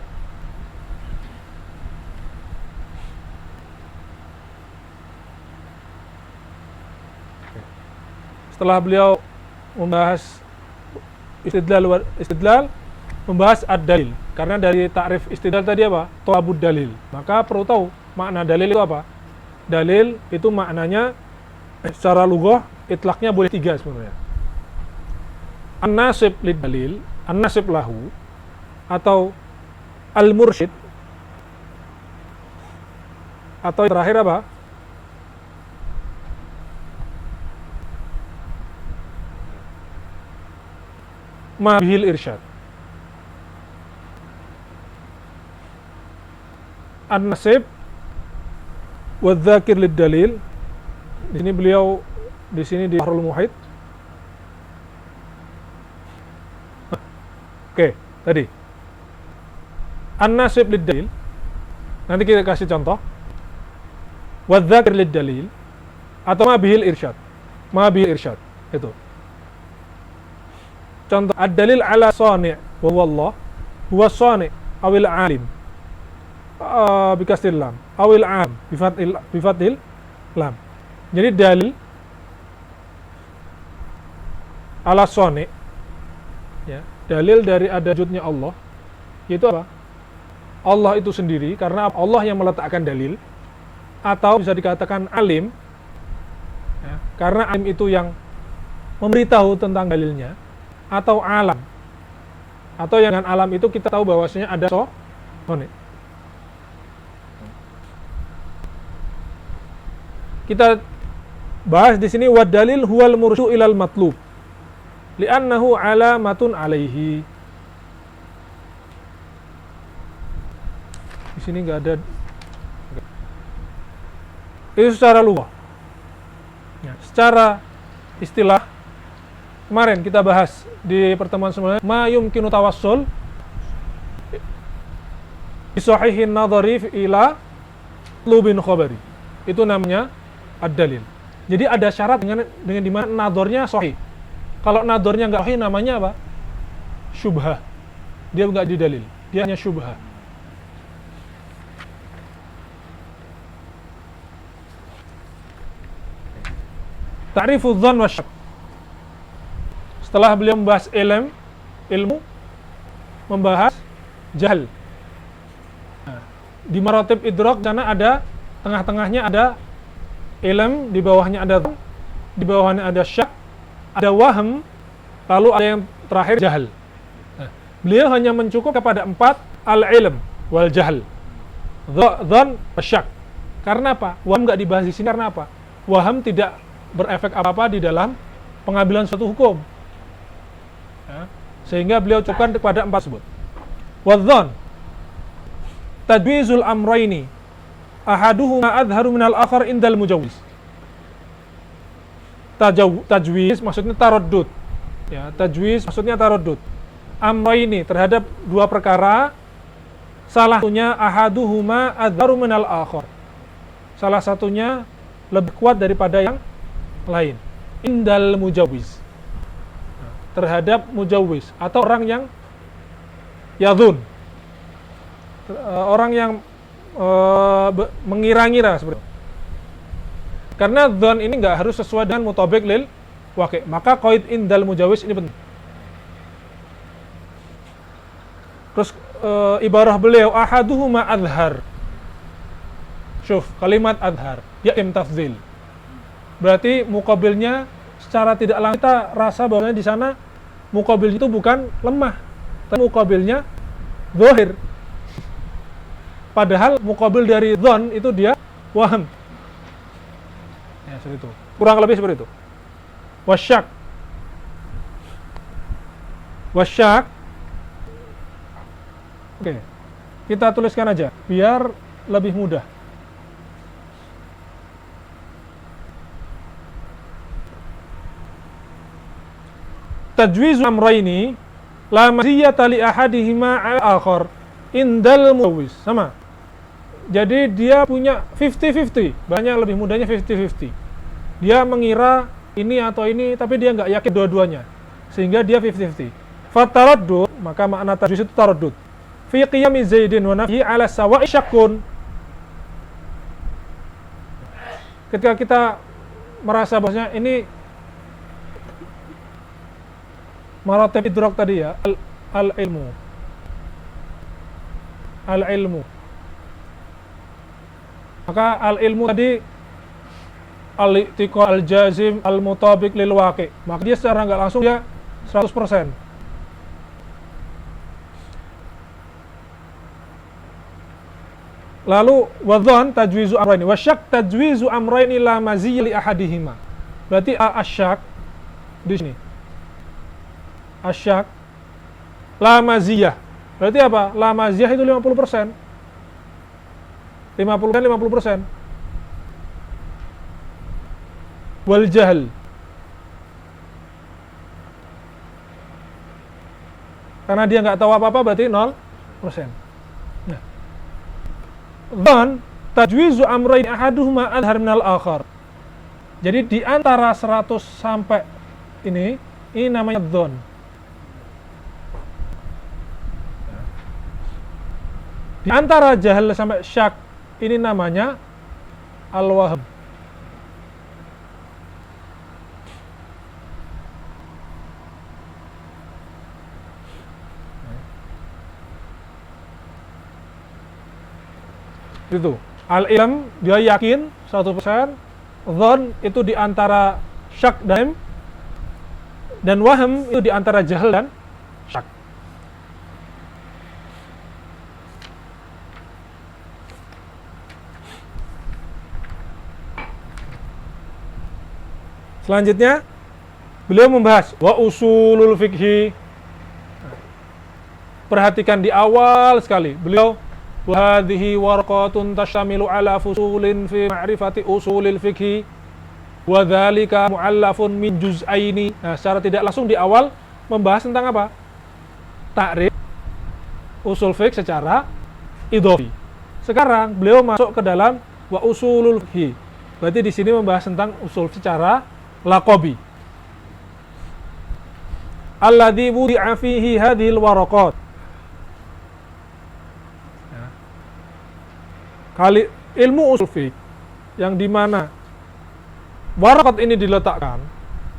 Setelah beliau membahas istidlal membahas ad-dalil. Karena dari takrif istidlal tadi apa? Thalabud dalil. Maka perlu tahu makna dalil itu apa? Dalil itu maknanya secara lughah itlaqnya boleh 3 sebenarnya. An-nasib lid dalil, an-nasib lahu, atau al-mursyid, atau terakhir apa? Ma bihil irsyad. An-nasib wa dzakir lid dalil. Di sini beliau di Bahrul Muhit. Oke, tadi. An-nasib lid dalil. Nanti kita kasih contoh. Wa dzakir lid dalil atau ma bihil irsyad. Ma bihil irsyad itu. Contoh, ad-dalil ala sani' wa wallah huwa sani' awil alim bikastil lam awil am bifatil lam. Jadi dalil ala sani', ya, dalil dari ada wujudnya Allah, itu apa? Allah itu sendiri, karena Allah yang meletakkan dalil, atau bisa dikatakan alim, ya, karena alim itu yang memberitahu tentang dalilnya, atau alam, atau yang dengan alam itu kita tahu bahwasanya ada soni. Kita bahas di sini wad dalil huwal mursyu ilal matlub li'annahu alamatun alaihi. Di sini nggak ada. Itu secara lughah. Ya, secara istilah kemarin kita bahas di pertemuan sebelumnya, ma yumkinu tawassul bi sahihin nadhari ila lubin khabari. Itu namanya ad-dalil. Jadi ada syarat dengan di mana nadhornya sahih. Kalau nadhornya enggak sahih namanya apa? Syubhah. Dia enggak di dalil, dia hanya syubhah. Ta'rifudz dzann wa syak. Setelah beliau membahas ilmu, membahas jahal. Nah, di maratib idrak sana ada tengah-tengahnya ada ilm, di bawahnya ada dzann, di bawahnya ada syak, ada wahm, lalu ada yang terakhir jahal. Nah, beliau hanya mencukup kepada 4 al-ilm wal jahal, dzann, syak. Karena apa? Wahm enggak dibahas di sini karena apa? Wahm tidak berefek apa-apa di dalam pengambilan suatu hukum. Ya, sehingga beliau cukupkan kepada 4 tersebut. Wadzan tajwizul amrayni ahaduhuma adharu minal akhar indal mujawwiz. Tajwiz maksudnya taraddud. Ya, tajwiz maksudnya taraddud. Amrayni terhadap 2 perkara, salah satunya ahaduhuma adharu minal akhar. Salah satunya lebih kuat daripada yang lain. Indal mujawwiz. Terhadap mujawwiz atau orang yang yadhun, orang yang mengira-ngira seperti itu. Karena dzan ini nggak harus sesuai dengan mutabiq lil waqi', maka qaid indal mujawwiz ini penting. Terus ibarah beliau ahaduhuma adhar. Syuf, kalimat adhar ya imtafzil. Berarti muqabilnya secara tidak langsung kita rasa bahwa di sana muqabil itu bukan lemah, tapi muqabilnya zahir. Padahal muqabil dari dzan itu dia waham. Ya, seperti itu. Kurang lebih seperti itu. Wasyak. Wasyak. Oke. Kita tuliskan aja biar lebih mudah. Tajwizu amrayni la maziyata li ahadihima 'ala akhar indal mujawwiz. Sama. Jadi dia punya 50-50. Banyak lebih mudahnya 50-50. Dia mengira ini atau ini, tapi dia nggak yakin dua-duanya. Sehingga dia 50-50. Fataraddud, maka makna tajwiz itu taraddud. Fi qiyami Zaidin wa nafyi 'ala sawa'i syakkun. Ketika kita merasa bahwasanya ini maratib idrak tadi ya, al-ilmu. Al-ilmu. Maka al-ilmu tadi al-i'tiqad, al-jazim, al-mutabiq lil waqi'. Maka dia secara nggak langsung dia 100%. Lalu wadhan tajwizu amrayni wasyak tajwizu amrayni la maziyya li ahadihima. Berarti asyak di sini. Asyak la maziyah. Berarti apa? La maziyah itu 50%. 50%. Wal jahl. Karena dia nggak tahu apa-apa berarti 0%. Nah. Dan tajwizu amrayn ahaduhuma adhar minal akhar. Jadi di antara 100 sampai ini namanya dzon. Di antara jahal sampai syak ini namanya al-wahm. Itu al-ilm dia yakin 100%, dzan itu di antara syak dan wahm itu di antara jahal dan syak. Selanjutnya beliau membahas wa usulul fikhi. Perhatikan di awal sekali beliau wa hadhihi warqatun tashtamilu ala fusulin fi ma'rifati usulil fikhi wa dzalika mu'allafun min juz'aini. Nah, secara tidak langsung di awal membahas tentang apa? Ta'rif usul fiqh secara idhofi. Sekarang beliau masuk ke dalam wa usulul fikhi. Berarti di sini membahas tentang usul secara laqabi. Alladzi wudi'a fihi hadhil waraqat. Kali ilmu usul fiqh yang dimana waraqat ini diletakkan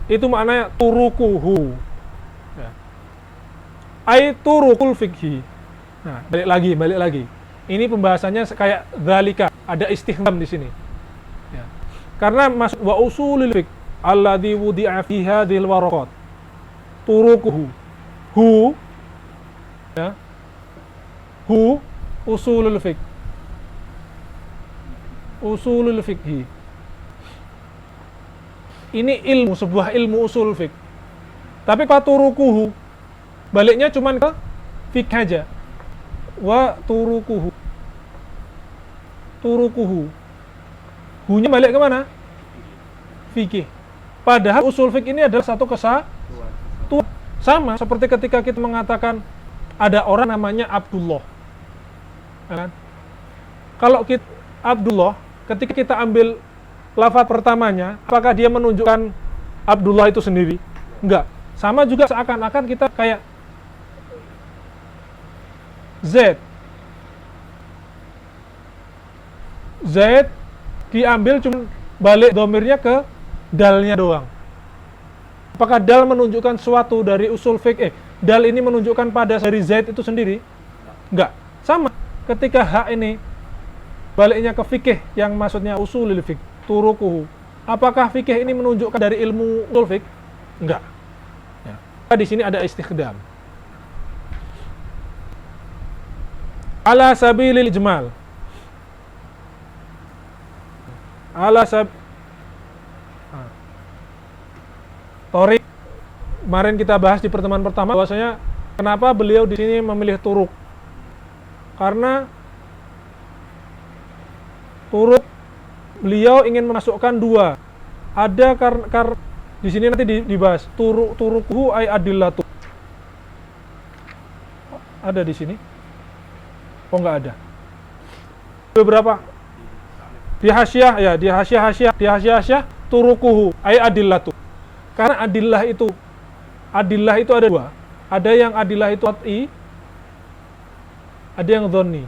itu maknanya turukuhu ya. Ai turukul fikhi. Nah, balik lagi ini pembahasannya kayak dzalika, ada istihram di sini ya. Karena masuk wa usulul fiqh alladzi wudi'a fi hadhil waraqat turukuhu ya, usulul fiqh, usulul fikhi. Ini ilmu, sebuah ilmu usul fiqh. Tapi kalau turukuhu baliknya cuman ke fiqh aja. Wa turukuhu. Hunya balik ke mana? Fikih. Padahal usul fiqh ini adalah satu kesatuan. Sama seperti ketika kita mengatakan ada orang namanya Abdullah. Ya kan? Kalau kita Abdullah, ketika kita ambil lafaz pertamanya, apakah dia menunjukkan Abdullah itu sendiri? Enggak. Sama juga seakan-akan kita kayak Z diambil cuma balik domirnya ke dalnya doang. Apakah dal menunjukkan suatu dari usul fiqh? Dal ini menunjukkan pada dari Z itu sendiri? Enggak. Sama ketika hak ini baliknya ke fikih yang maksudnya usulul fiqh, turukuhu, Apakah fikih ini menunjukkan dari ilmu usul fiqh? Enggak. Ya. Di sini ada istikhdam. Ala sabilil ijmal. Torik, kemarin kita bahas di pertemuan pertama bahwasanya kenapa beliau di sini memilih turuk? Karena turuk beliau ingin memasukkan dua. Ada karena di sini nanti dibahas turukuhu ay adillatu. Ada di sini? Oh, nggak ada. Beberapa di hasyiah ya, di hasyiah turukuhu ay adillatu. Karena adillah itu ada dua. Ada yang adillah itu qat'i, ada yang dhonni.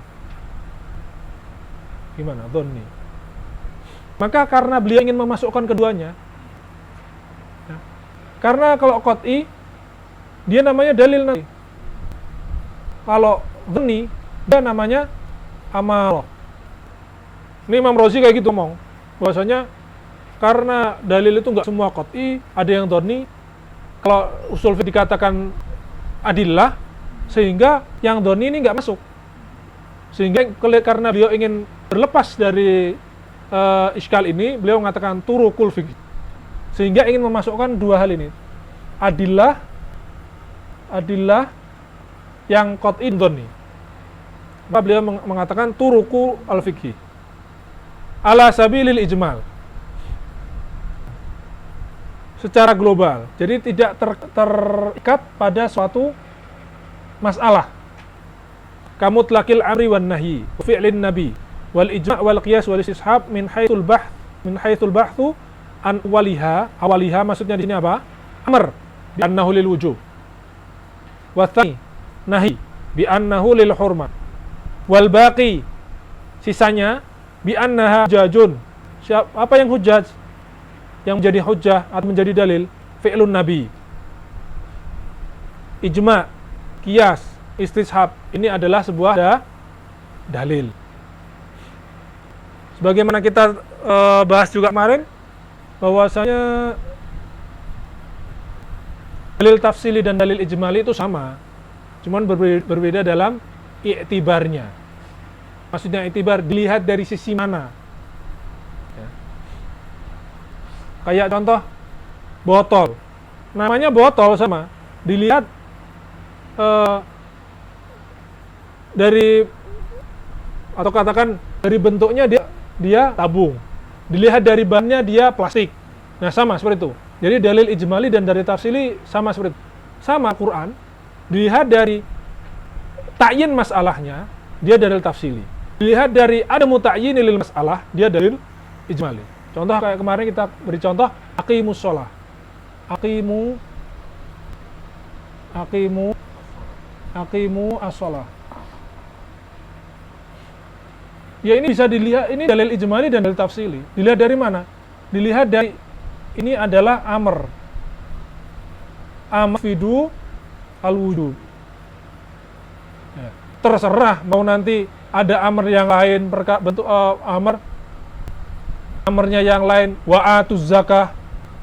Gimana dhonni? Maka karena beliau ingin memasukkan keduanya, ya, karena kalau qat'i dia namanya dalil nanti. Kalau dhonni dia namanya amal. Ini Imam Razi kayak gitu ngomong, bahwasanya karena dalil itu nggak semua qat'i, ada yang dhonni. Kalau usul fiqh dikatakan adillah, sehingga yang dhonni ini nggak masuk. Sehingga karena beliau ingin berlepas dari iskal ini, beliau mengatakan turukul fiqh. Sehingga ingin memasukkan dua hal ini. Adillah yang qat'i dhonni. Maka beliau mengatakan turuku al-fiqhi. Ala sabilil ijmal. Secara global, jadi tidak terikat pada suatu masalah. Kamu tlakil amri wan nahi, fi'lin nabi, wal ijma' wal qiyas wal istishab min haitsul bahthu an awaliha maksudnya di sini apa? Amr bi annahu lil wujub. Wa tsani nahi bi annahu lil hurmah. Wal baqi sisanya bi annaha hujajun. Apa yang hujaj? Yang menjadi hujjah atau menjadi dalil fi'lun nabi, ijma', qiyas, istishab, ini adalah sebuah dalil. Sebagaimana kita bahas juga kemarin, bahwasanya dalil tafsili dan dalil ijmali itu sama, cuman berbeda dalam i'tibarnya. Maksudnya i'tibar dilihat dari sisi mana. Kayak contoh botol, namanya botol sama, dilihat dari atau katakan dari bentuknya dia tabung, dilihat dari bahannya dia plastik. Nah sama seperti itu. Jadi dalil ijmali dan dalil tafsili sama seperti itu. Sama Quran, dilihat dari ta'yin masalahnya, dia dalil tafsili. Dilihat dari adamu ta'yin lil masalah, dia dalil ijmali. Contoh kayak kemarin kita beri contoh aqimus shalah. Aqimu as-shalah. Ya ini bisa dilihat, ini dalil ijmali dan dalil tafsili. Dilihat dari mana? Dilihat dari ini adalah amr. Amr fidu al-wujub. Ya. Terserah mau nanti ada amr yang lain bentuk amarnya yang lain, wa'atuz zakah,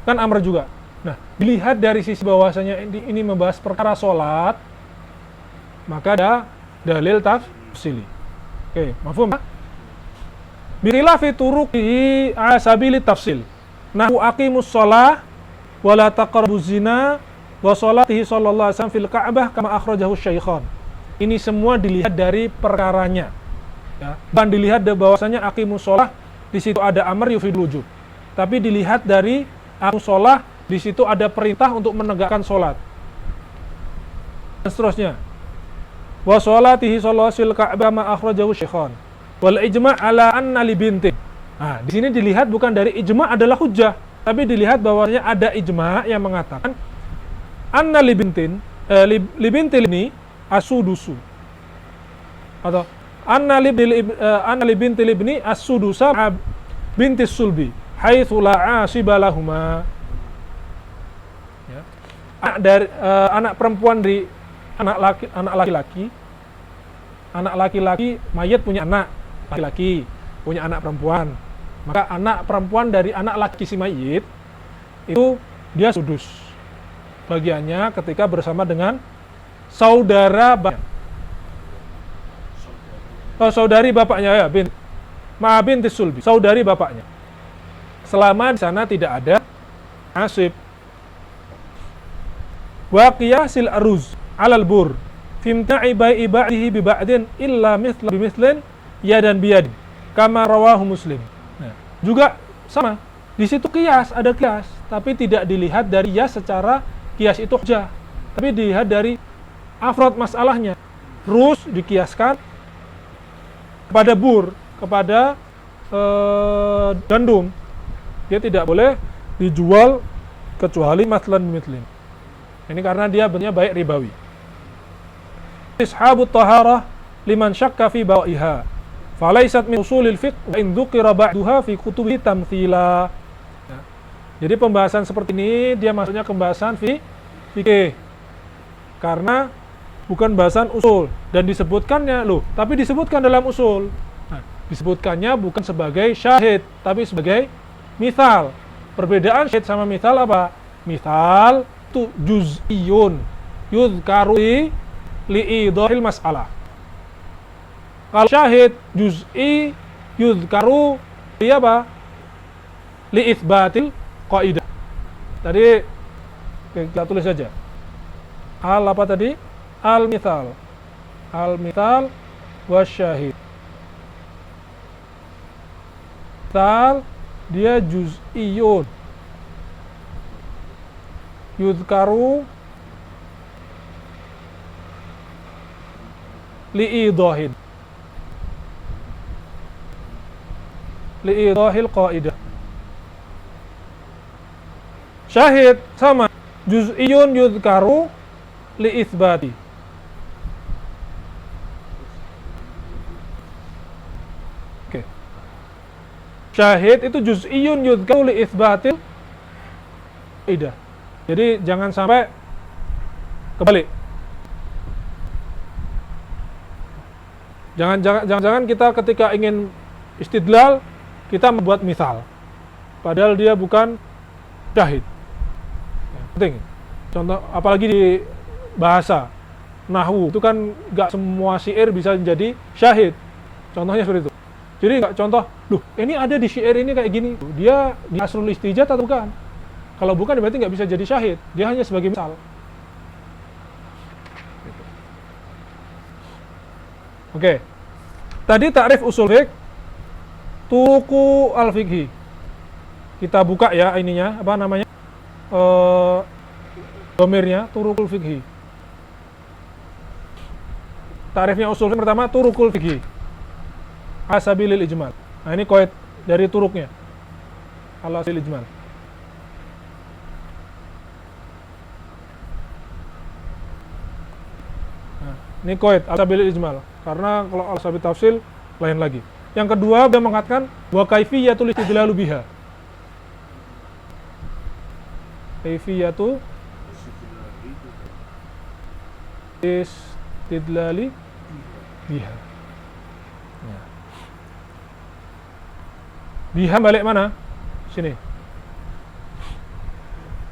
kan amr juga. Nah, dilihat dari sisi bahwasanya ini membahas perkara sholat, maka ada dalil tafsili. Oke, mafhum? Bikhilafi turuqihi ala sabili tafsil. Nahu aqimus shalah wa la taqrabuz zina wa sholatihi sallallahu alaihi wasallam fil Ka'bah kama akhrajahu Syaikhan. Ini semua dilihat dari perkaranya. Ya, bukan dilihat bahwasanya aqimus shalah di situ ada amr yufidul wujub. Tapi dilihat dari aqimus shalah, di situ ada perintah untuk menegakkan sholat. Dan seterusnya. Wa sholatihi sallallahu alaihi Ka'bah ma akhrajahu Syaikhan. Wal ijma' ala anna li bintin. Nah, di sini dilihat bukan dari ijma' adalah hujjah, tapi dilihat bahwasanya ada ijma' yang mengatakan anna li bintin ini asudusu. Atau anna li binti libni as-sudusa binti sulbi haitsu la asibalahuma. Ya. Anak perempuan di anak laki-laki mayat punya anak laki-laki, punya anak perempuan. Maka anak perempuan dari anak laki si mayit itu dia sudus bagiannya ketika bersama dengan saudara bapaknya. Saudari bapaknya ya, bintis sulbi, saudari bapaknya. Selama di sana tidak ada asib. Wa qiyasil aruz 'alal bur fimta'i bai'i ba'dihi bi ba'din illa mithla bimithlin yadan biyad kama rawahu Muslim. Nah, juga sama. Di situ qiyas, ada qiyas, tapi tidak dilihat dari ya secara qiyas itu saja, tapi dilihat dari afrod masalahnya. Rus dikiaskan kepada bur, kepada gandum. Dia tidak boleh dijual kecuali matlan mitlin. Ini karena dia bentuknya baik ribawi. Ishabut taharah liman syakka fi bawa'iha. Falaisat min usulil fiqh wa in dzukira ba'duha fi kutubi tamthila. Nah, jadi pembahasan seperti ini dia maksudnya pembahasan fikih. Karena bukan bahasan usul dan disebutkannya tapi disebutkan dalam usul. Nah, disebutkannya bukan sebagai syahid tapi sebagai misal. Perbedaan syahid sama misal apa? Misal itu juz'iyun yudhkaru li'idhahil mas'alah. Kalau syahid juz'i yudhkaru li apa? Li'ithbatil qaidah. Tadi kita tulis saja. Al apa tadi? Al-mithal. Al-mithal wasyahid. Mithal dia juz'iyun yudhkaru li'idhahin li'idhahil qaidah. Syahid sama juz'iyun yudhkaru li'ithbati. Oke. Syahid itu juz'iyun yudhkaru li'ithbatil qaidah. Jadi jangan sampai kebalik. Jangan kita ketika ingin istidlal kita membuat misal, padahal dia bukan syahid. Penting. Contoh, apalagi di bahasa nahwu itu kan nggak semua syair bisa menjadi syahid. Contohnya seperti itu. Jadi nggak contoh, ini ada di syair ini kayak gini. Dia di asrul istijat atau bukan? Kalau bukan berarti nggak bisa jadi syahid. Dia hanya sebagai misal. Oke. Tadi ta'rif usul fiqh, turuku al-fiqhi. Kita buka ya ininya, apa namanya? Domirnya, turukul fiqhi. Ta'rifnya usul fiqh pertama, turukul fiqhi. Asabilil ijmal. Nah, ini qaid dari turuknya. Al-asil ijmal. Ini qaid al-sabil ijmal, karena kalau al-sabil tafsil lain lagi. Yang kedua dia mengatakan wa kaifiyatul istidlalu biha. Kaifiyatu istidlali biha. Ya. Biha balik mana? Sini.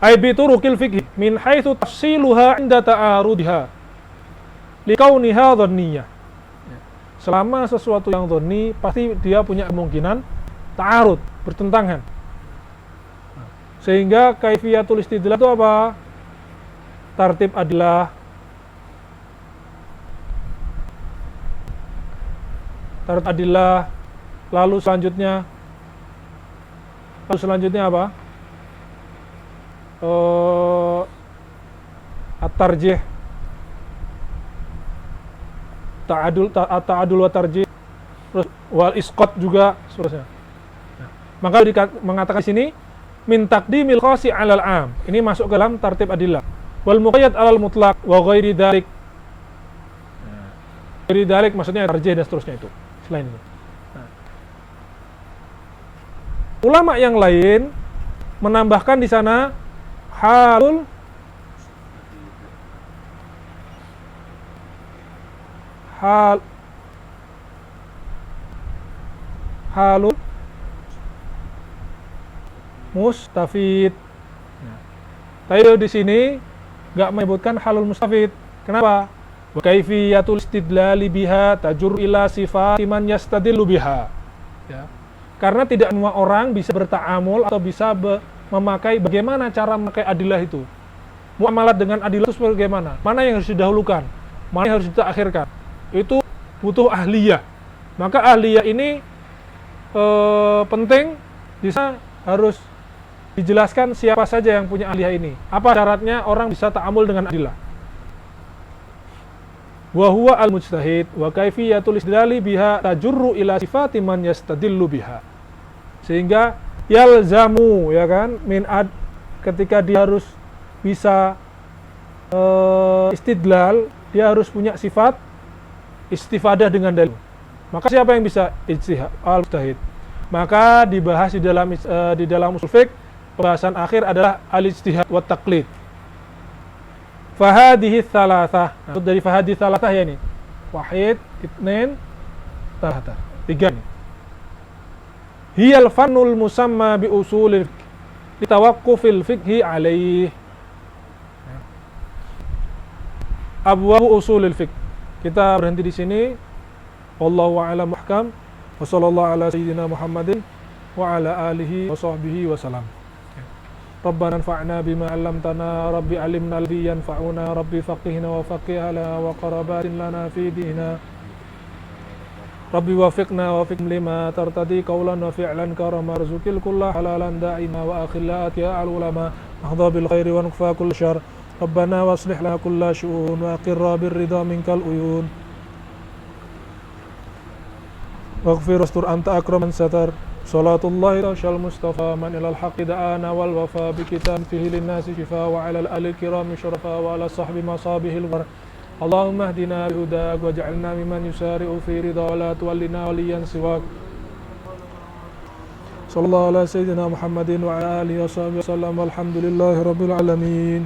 Ai bi turukil fiqh min haitsu tafsiluha 'inda ta'arudiha. Likauniha dhanniyah. Selama sesuatu yang dhanni pasti dia punya kemungkinan ta'arud, bertentangan. Sehingga kaifiyatul istidlal itu apa? Tartib adillah. Tartib adillah. Lalu selanjutnya apa? At-tarjih. Ta'adul wa tarjih, terus wal isqat juga seterusnya. Nah, maka mengatakan sini min taqdimil khasi 'alal 'am. Ini masuk ke dalam tartib adillah. Wal muqayyad 'alal mutlaq wa ghairi dzalik. Nah, ghairi dzalik maksudnya tarjih dan seterusnya itu. Selain itu. Nah, ulama yang lain menambahkan di sana halul halul mustafid. Nah, tapi di sini nggak menyebutkan halul mustafid. Kenapa? Wa kaifiyatul istidlali biha tajur ila sifati man yastadillu biha. Ya. Karena tidak semua orang bisa berta'amul atau bisa memakai bagaimana cara memakai adilah itu. Muamalat dengan adilah itu bagaimana? Mana yang harus didahulukan? Mana yang harus ditakhirkan? Itu butuh ahliyah. Maka ahliyah ini penting, bisa harus dijelaskan siapa saja yang punya ahliyah ini. Apa syaratnya orang bisa ta'amul dengan adilah? Wa huwa al-mujtahid wa kaifiyatul istidlali biha tajurru ila sifati man yastadillu biha. Sehingga yalzamu, ya kan, ketika dia harus bisa istidlal, dia harus punya sifat istifadah dengan dalil. Maka siapa yang bisa ijtihad? Al-mujtahid. Maka dibahas di dalam usul fiqh, pembahasan akhir adalah al-ijtihad wa taqlid. Fahadihi thalathah. Nah, dari fahadihi thalathah ya ini. Wahid, itnain, thalathah. 3 ini. Hiyal fannul musamma bi usulil fiqh. Litawaqqufil fiqhi alaih. Abwabu usulil fiqh. Kita berhenti di sini. Wallahu a'lam muhkam. Wa sallallahu ala sayyidina Muhammadin wa ala alihi wa sahbihi wa salam. Rabbana anfa'na bima 'allamtana, Rabbi 'allimna alladhi yanfa'una, Rabbi faqihna wa faqih ala wa qarabatin lana fi dinina. Rabbi wafiqna wa fiqh lima tartadi qawlan wa fi'lan karama rizqil kullah halalan da'ima wa akhillat ya al-ulama ahdha bil khairi wa nukfa kull syarr. Rabbana waslih lana kulla syu'un wa qirra bir ridha minkal uyun. Waghfir wastur anta akraman satar. Salatullahi tashal mustafa man ilal haqqi da'ana wal wafa bi kitab fihi linnasi shifa wa ala al-ali kirami syarafa wa ala sahbi masabihil war. Allahumma hdina bihudak waj'alna mimman yusari'u fi ridha wa la tuwallina waliyan siwak. Sallallahu ala sayyidina Muhammadin wa ala alihi wa sahbihi wasallam walhamdulillahi rabbil alamin.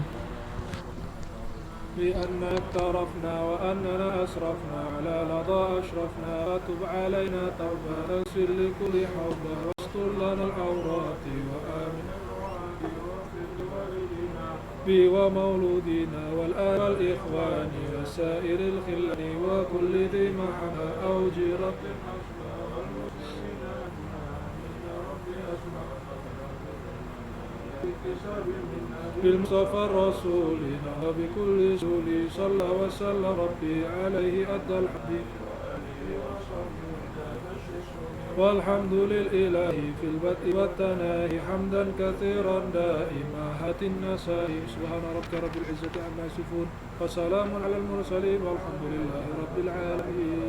بأننا اقترفنا وأننا أسرفنا على لظى أشرفنا فتب علينا توبة تغفر لكل حوبة واستر لنا العورات وآمن بي ومولودنا والآل والإخوان وسائر الخلان وكل ذي محبة أو جيرة بالمصطفى الرسول وبكل سولي صلى وسلم ربي عليه أدى الحديث والحمد للإله في البدء والتناهي حمدا كثيرا دائما هات النسائي سبحان ربك رب العزة عما يصفون وسلام على المرسلين والحمد لله رب العالمين.